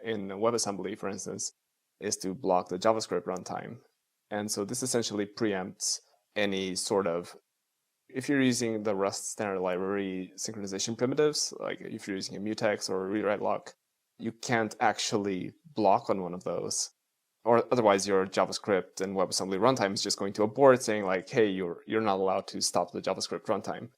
in WebAssembly, for instance, is to block the JavaScript runtime. And so this essentially preempts any sort of, if you're using the Rust standard library synchronization primitives, like if you're using a mutex or a rewrite lock, you can't actually block on one of those. Or otherwise your JavaScript and WebAssembly runtime is just going to abort saying like, hey, you're not allowed to stop the JavaScript runtime.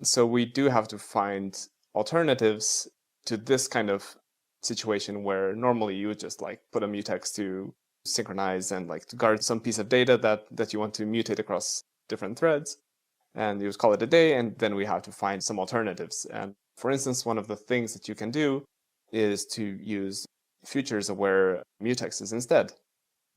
So we do have to find alternatives to this kind of situation where normally you would just like put a mutex to synchronize and like to guard some piece of data that you want to mutate across different threads. And you just call it a day, and then we have to find some alternatives. And for instance, one of the things that you can do is to use futures-aware mutexes instead,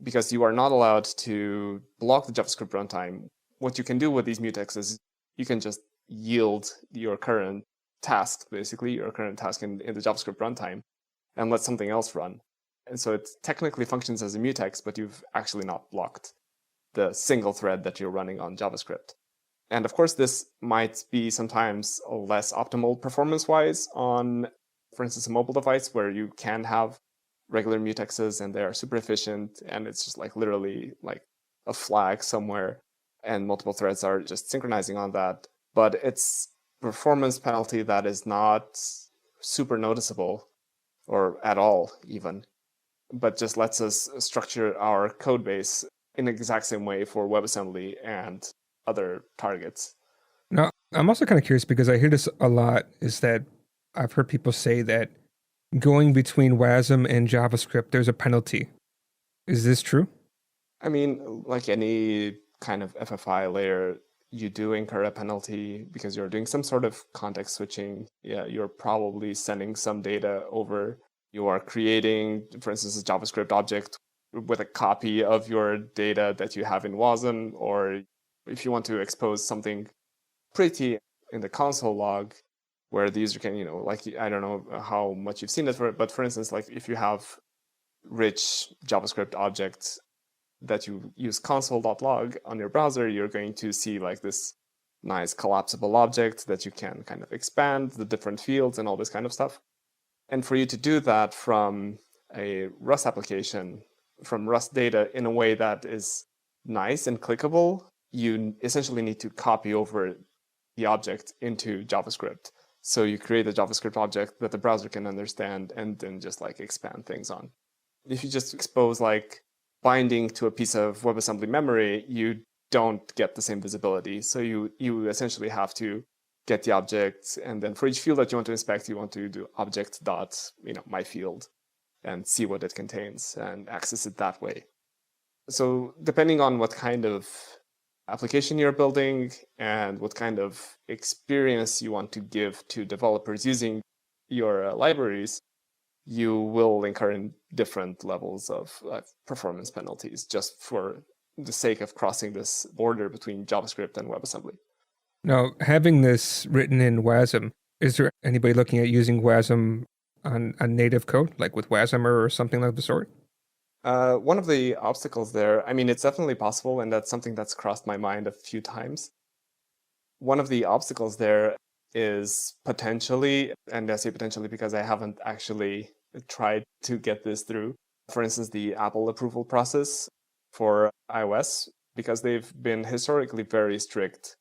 because you are not allowed to block the JavaScript runtime. What you can do with these mutexes, you can just yield your current task, basically, your current task in the JavaScript runtime, and let something else run. And so it technically functions as a mutex, but you've actually not blocked the single thread that you're running on JavaScript. And of course, this might be sometimes less optimal performance-wise on, for instance, a mobile device where you can have regular mutexes and they are super efficient, and it's just like literally like a flag somewhere and multiple threads are just synchronizing on that. But it's performance penalty that is not super noticeable or at all even, but just lets us structure our code base in the exact same way for WebAssembly and other targets. Now, I'm also kind of curious because I hear this a lot, is that I've heard people say that going between WASM and JavaScript, there's a penalty. Is this true? I mean, like any kind of FFI layer, you do incur a penalty because you're doing some sort of context switching. Yeah, you're probably sending some data over. You are creating, for instance, a JavaScript object with a copy of your data that you have in WASM, or if you want to expose something pretty in the console log where the user can, like, I don't know how much you've seen it, but for instance, like if you have rich JavaScript objects that you use console.log on your browser, you're going to see like this nice collapsible object that you can kind of expand the different fields and all this kind of stuff. And for you to do that from a Rust application, from Rust data in a way that is nice and clickable, you essentially need to copy over the object into JavaScript. So you create a JavaScript object that the browser can understand and then just like expand things on. If you just expose like binding to a piece of WebAssembly memory, you don't get the same visibility. So you essentially have to get the object, and then for each field that you want to inspect, you want to do object dot, my field, and see what it contains and access it that way. So depending on what kind of application you're building and what kind of experience you want to give to developers using your libraries, you will incur in different levels of performance penalties just for the sake of crossing this border between JavaScript and WebAssembly. Now, having this written in WASM, is there anybody looking at using WASM on native code, like with WASMer or something of the sort? One of the obstacles there, I mean, it's definitely possible, and that's something that's crossed my mind a few times. One of the obstacles there is potentially, and I say potentially because I haven't actually tried to get this through, for instance, the Apple approval process for iOS, because they've been historically very strict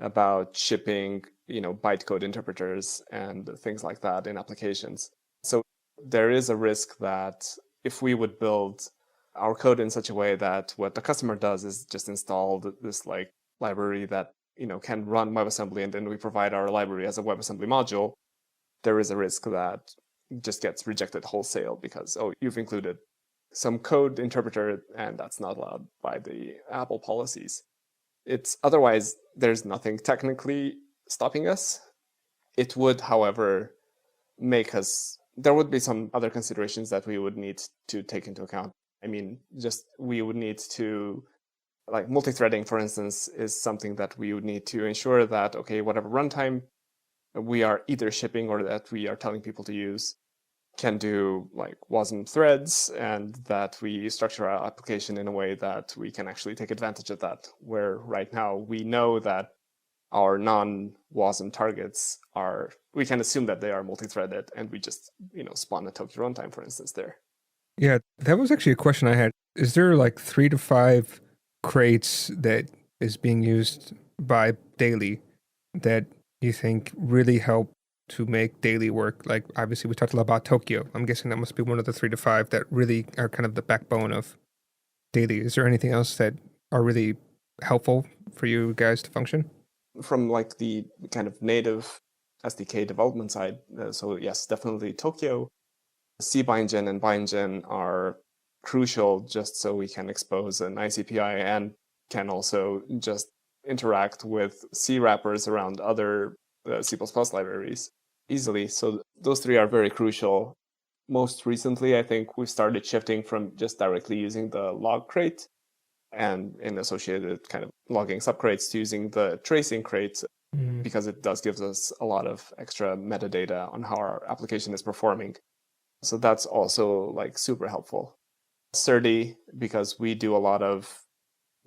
about shipping, bytecode interpreters and things like that in applications. So there is a risk that if we would build our code in such a way that what the customer does is just install this like library that can run WebAssembly, and then we provide our library as a WebAssembly module, there is a risk that it just gets rejected wholesale because, you've included some code interpreter and that's not allowed by the Apple policies. Otherwise, there's nothing technically stopping us. It would, however, there would be some other considerations that we would need to take into account. I mean, we would need to, like multi-threading, for instance, is something that we would need to ensure that, whatever runtime we are either shipping or that we are telling people to use can do like WASM threads, and that we structure our application in a way that we can actually take advantage of that. Where right now we know that our non-WASM targets we can assume that they are multi-threaded, and we just, spawn a Tokyo runtime, for instance, there. Yeah, that was actually a question I had. Is there like 3 to 5 crates that is being used by daily that you think really help to make daily work? Like, obviously we talked a lot about Tokyo. I'm guessing that must be one of the 3 to 5 that really are kind of the backbone of daily. Is there anything else that are really helpful for you guys to function? From like the kind of native SDK development side, so yes, definitely Tokyo. CBindgen and Bindgen are crucial just so we can expose an ICPI and can also just interact with C wrappers around other C++ libraries easily. So those 3 are very crucial. Most recently, I think we started shifting from just directly using the log crate and in associated kind of logging subcrates to using the tracing crate, because it does give us a lot of extra metadata on how our application is performing. So that's also like super helpful. SerDes, because we do a lot of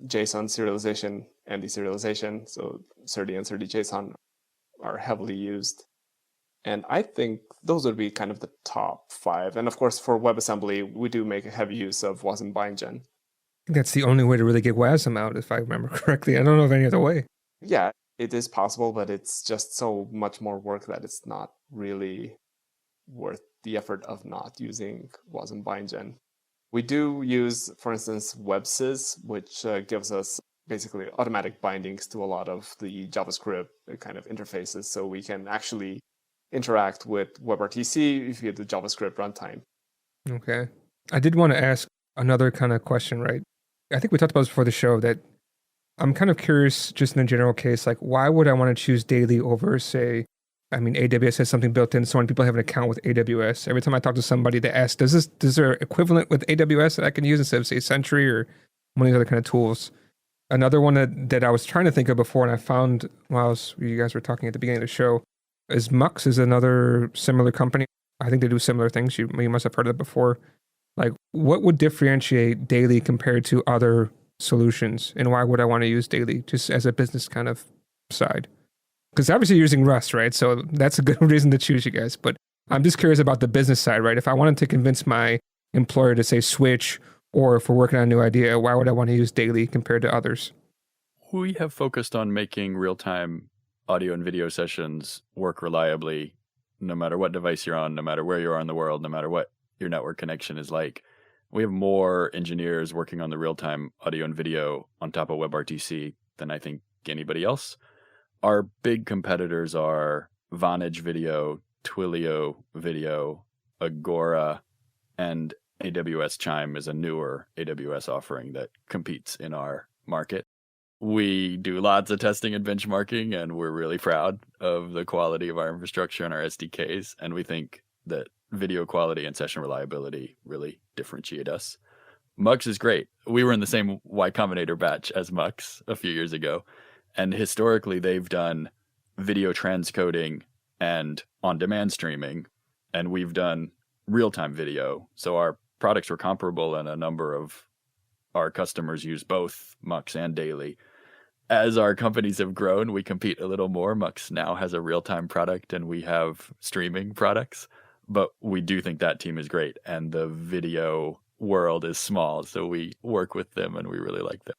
JSON serialization and deserialization. So SerDes and SerDes JSON are heavily used. And I think those would be kind of the top 5. And of course, for WebAssembly, we do make a heavy use of WASM Bindgen. I think that's the only way to really get WASM out, if I remember correctly. I don't know of any other way. Yeah, it is possible, but it's just so much more work that it's not really worth the effort of not using WASM Bindgen. We do use, for instance, WebSys, which gives us basically automatic bindings to a lot of the JavaScript kind of interfaces, so we can actually interact with WebRTC via the JavaScript runtime. Okay. I did want to ask another kind of question, right? I think we talked about this before the show, that I'm kind of curious, just in a general case, like why would I want to choose daily over, say, AWS has something built in, so when people have an account with AWS, every time I talk to somebody, they ask, is there equivalent with AWS that I can use instead of, say, Sentry or one of these other kind of tools? Another one that I was trying to think of before, and I found while you guys were talking at the beginning of the show, is Mux is another similar company. I think they do similar things. You must have heard of it before. Like, what would differentiate daily compared to other solutions, and why would I want to use daily just as a business kind of side? Because obviously you're using Rust, right? So that's a good reason to choose you guys. But I'm just curious about the business side, right? If I wanted to convince my employer to say switch, or if we're working on a new idea, why would I want to use daily compared to others? We have focused on making real-time audio and video sessions work reliably, no matter what device you're on, no matter where you are in the world, no matter what your network connection is like. We have more engineers working on the real-time audio and video on top of WebRTC than I think anybody else. Our big competitors are Vonage Video, Twilio Video, Agora, and AWS Chime is a newer AWS offering that competes in our market. We do lots of testing and benchmarking, and we're really proud of the quality of our infrastructure and our SDKs, and we think that video quality and session reliability really differentiate us. Mux is great. We were in the same Y Combinator batch as Mux a few years ago, and historically they've done video transcoding and on-demand streaming, and we've done real-time video. So our products were comparable, and a number of our customers use both Mux and Daily. As our companies have grown, we compete a little more. Mux now has a real-time product, and we have streaming products. But we do think that team is great, and the video world is small, so we work with them, and we really like them.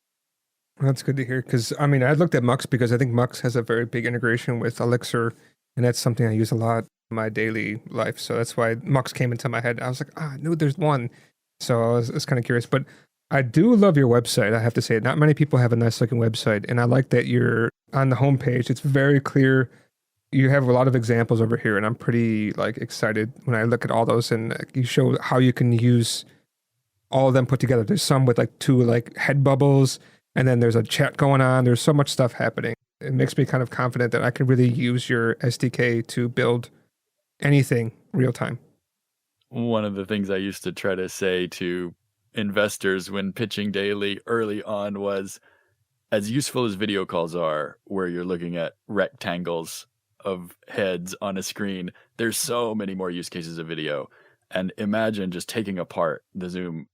That's good to hear, because I looked at Mux because I think Mux has a very big integration with Elixir, and that's something I use a lot my daily life. So that's why Mux came into my head. I was like, I knew there's one. So I was kind of curious. But I do love your website, I have to say. Not many people have a nice looking website. And I like that you're on the homepage. It's very clear. You have a lot of examples over here. And I'm pretty excited when I look at all those. And you show how you can use all of them put together. There's some with 2 head bubbles. And then there's a chat going on. There's so much stuff happening. It makes me kind of confident that I can really use your SDK to build anything real time. One of the things I used to try to say to investors when pitching daily early on was, as useful as video calls are, where you're looking at rectangles of heads on a screen, there's so many more use cases of video. And imagine just taking apart the Zoom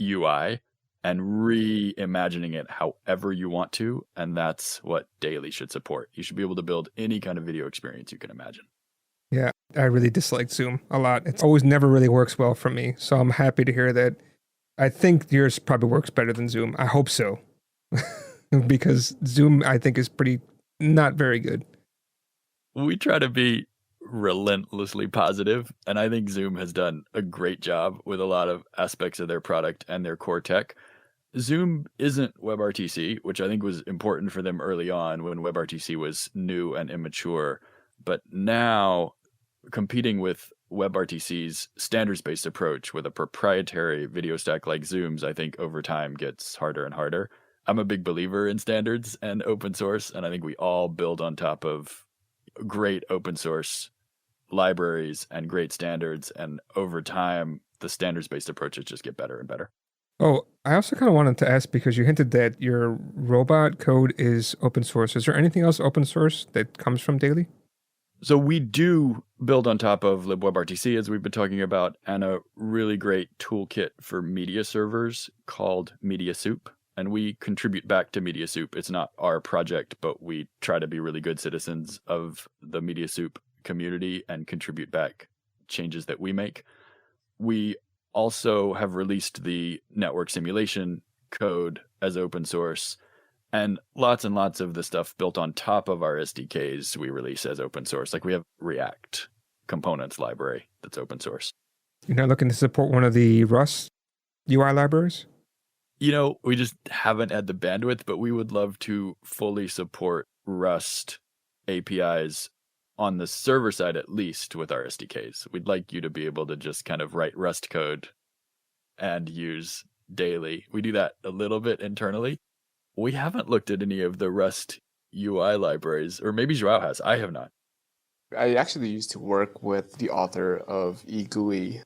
UI and reimagining it however you want to. And that's what daily should support. You should be able to build any kind of video experience you can imagine. Yeah, I really dislike Zoom a lot. It always never really works well for me. So I'm happy to hear that. I think yours probably works better than Zoom. I hope so. Because Zoom, I think, is pretty not very good. We try to be relentlessly positive, and I think Zoom has done a great job with a lot of aspects of their product and their core tech. Zoom isn't WebRTC, which I think was important for them early on when WebRTC was new and immature. But now, competing with WebRTC's standards-based approach with a proprietary video stack like Zoom's, I think over time gets harder and harder. I'm a big believer in standards and open source, and I think we all build on top of great open source libraries and great standards. And over time, the standards-based approaches just get better and better. Oh, I also kind of wanted to ask, because you hinted that your robot code is open source. Is there anything else open source that comes from Daily? So we do build on top of libWebRTC, as we've been talking about, and a really great toolkit for media servers called Media Soup. And we contribute back to Media Soup. It's not our project, but we try to be really good citizens of the Media Soup community and contribute back changes that we make. We also have released the network simulation code as open source, and lots of the stuff built on top of our SDKs we release as open source. Like we have React components library that's open source. You're not looking to support one of the Rust UI libraries? We just haven't had the bandwidth, but we would love to fully support Rust APIs on the server side, at least with our SDKs. We'd like you to be able to just kind of write Rust code and use daily. We do that a little bit internally. We haven't looked at any of the Rust UI libraries, or maybe Joao has. I have not. I actually used to work with the author of eGUI.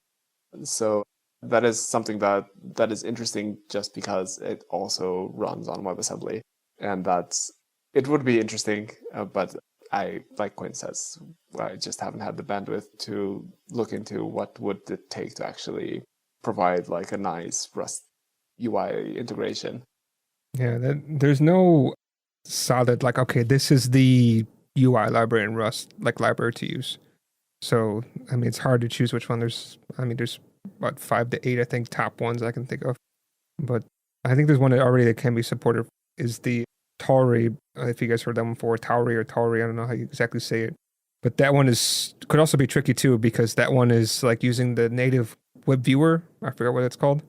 So that is something that is interesting just because it also runs on WebAssembly. And it would be interesting, but I, like Quinn says, I just haven't had the bandwidth to look into what would it take to actually provide a nice Rust UI integration. Yeah, there's no solid, okay, this is the UI library in Rust, library to use. So, it's hard to choose which one. There's about 5 to 8, I think, top ones I can think of. But I think there's one that can be supported, is the Tauri. If you guys heard that one before, Tauri or Tauri, I don't know how you exactly say it. But that one could also be tricky too, because that one is using the native web viewer. I forgot what it's called.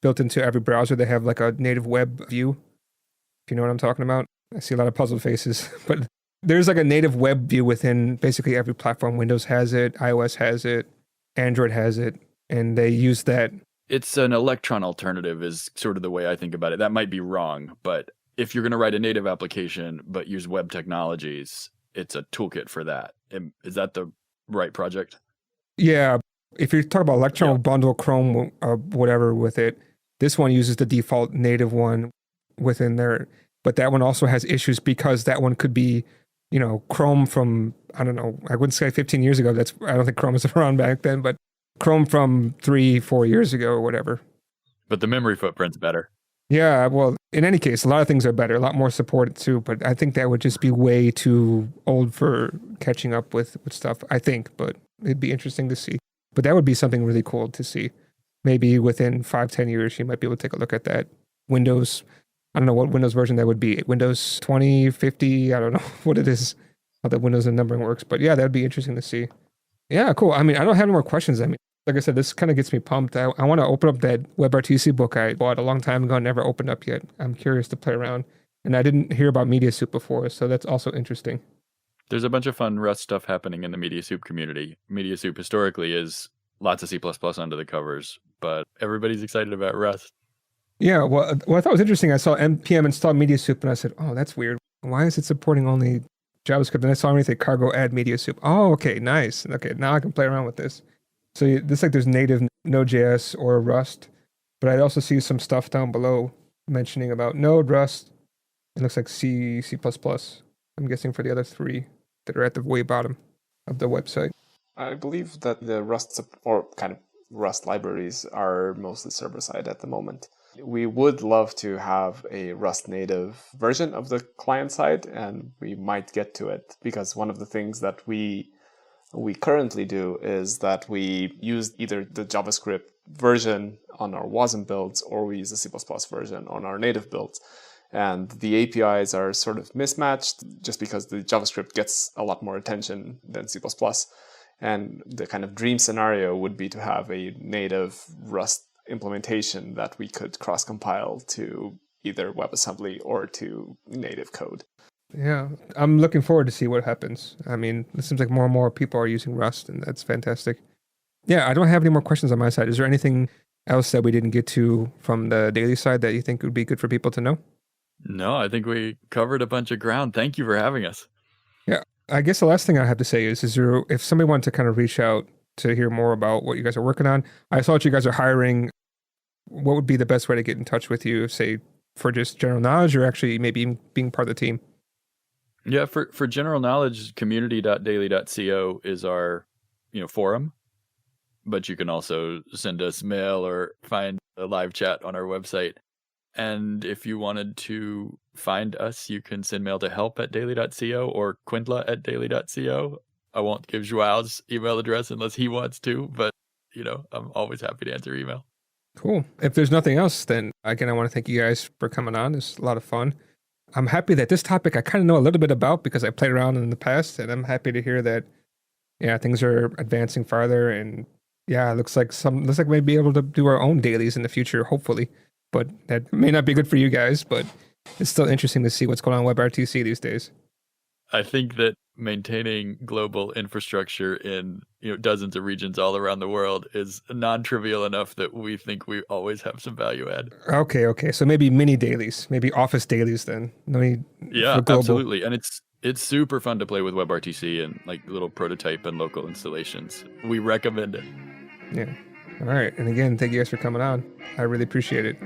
Built into every browser, they have a native web view. If you know what I'm talking about. I see a lot of puzzled faces, but there's a native web view within basically every platform. Windows has it, iOS has it, Android has it, and they use that. It's an Electron alternative is sort of the way I think about it. That might be wrong, but if you're going to write a native application but use web technologies, it's a toolkit for that. Is that the right project? Yeah. If you're talking about Electron bundle Chrome or whatever with it, this one uses the default native one within there. But that one also has issues because that one could be, Chrome from, I don't know, I wouldn't say 15 years ago. I don't think Chrome was around back then, but Chrome from 3-4 years ago or whatever. But the memory footprint's better. Yeah, well, in any case, a lot of things are better, a lot more supported too, but I think that would just be way too old for catching up with stuff, I think, but it'd be interesting to see. But that would be something really cool to see. Maybe within 5-10 years, you might be able to take a look at that. Windows, I don't know what Windows version that would be. Windows 20, 50, I don't know what it is, how the Windows and numbering works. But yeah, that'd be interesting to see. Yeah, cool. I mean, I don't have any more questions. I mean, like I said, this kind of gets me pumped. I want to open up that WebRTC book I bought a long time ago and never opened up yet. I'm curious to play around. And I didn't hear about Media Soup before, so that's also interesting. There's a bunch of fun Rust stuff happening in the Media Soup community. Media Soup historically is lots of C++ under the covers, but everybody's excited about Rust. Yeah, well, I thought was interesting. I saw npm install Media Soup, and I said, oh, that's weird. Why is it supporting only JavaScript? And I saw underneath cargo add Media Soup. Oh, okay, nice. Okay, now I can play around with this. So this like there's native Node.js or Rust, but I also see some stuff down below mentioning about Node, Rust. It looks like C, C++. I'm guessing for the other three that are at the way bottom of the website. I believe that the Rust or kind of Rust libraries are mostly server-side at the moment. We would love to have a Rust native version of the client side, and we might get to it because one of the things that we currently do is that we use either the JavaScript version on our WASM builds or we use the C++ version on our native builds. And the APIs are sort of mismatched just because the JavaScript gets a lot more attention than C++. And the kind of dream scenario would be to have a native Rust implementation that we could cross-compile to either WebAssembly or to native code. Yeah, I'm looking forward to see what happens. I mean, it seems like more and more people are using Rust, and that's fantastic. Yeah, I don't have any more questions on my side. Is there anything else that we didn't get to from the daily side that you think would be good for people to know? No, I think we covered a bunch of ground. Thank you for having us. Yeah, I guess the last thing I have to say is there, if somebody wanted to kind of reach out to hear more about what you guys are working on, I saw that you guys are hiring. What would be the best way to get in touch with you, say, for just general knowledge or actually maybe being part of the team? Yeah, for general knowledge, community.daily.co is our forum, but you can also send us mail or find a live chat on our website. And if you wanted to find us, you can send mail to help@daily.co or Kwindla@daily.co. I won't give Joao's email address unless he wants to, but I'm always happy to answer email. Cool. If there's nothing else, then again, I want to thank you guys for coming on. It's a lot of fun. I'm happy that this topic I kind of know a little bit about because I played around in the past, and I'm happy to hear that, yeah, things are advancing farther, and yeah, it looks like we'll be able to do our own dailies in the future, hopefully. But that may not be good for you guys, but it's still interesting to see what's going on with WebRTC these days. I think that maintaining global infrastructure in dozens of regions all around the world is non-trivial enough that we think we always have some value add. Okay. So maybe mini dailies, maybe office dailies then. No need Yeah, for global. absolutely. And it's super fun to play with WebRTC and like little prototype and local installations. We recommend it. Yeah. All right. And again, thank you guys for coming on. I really appreciate it.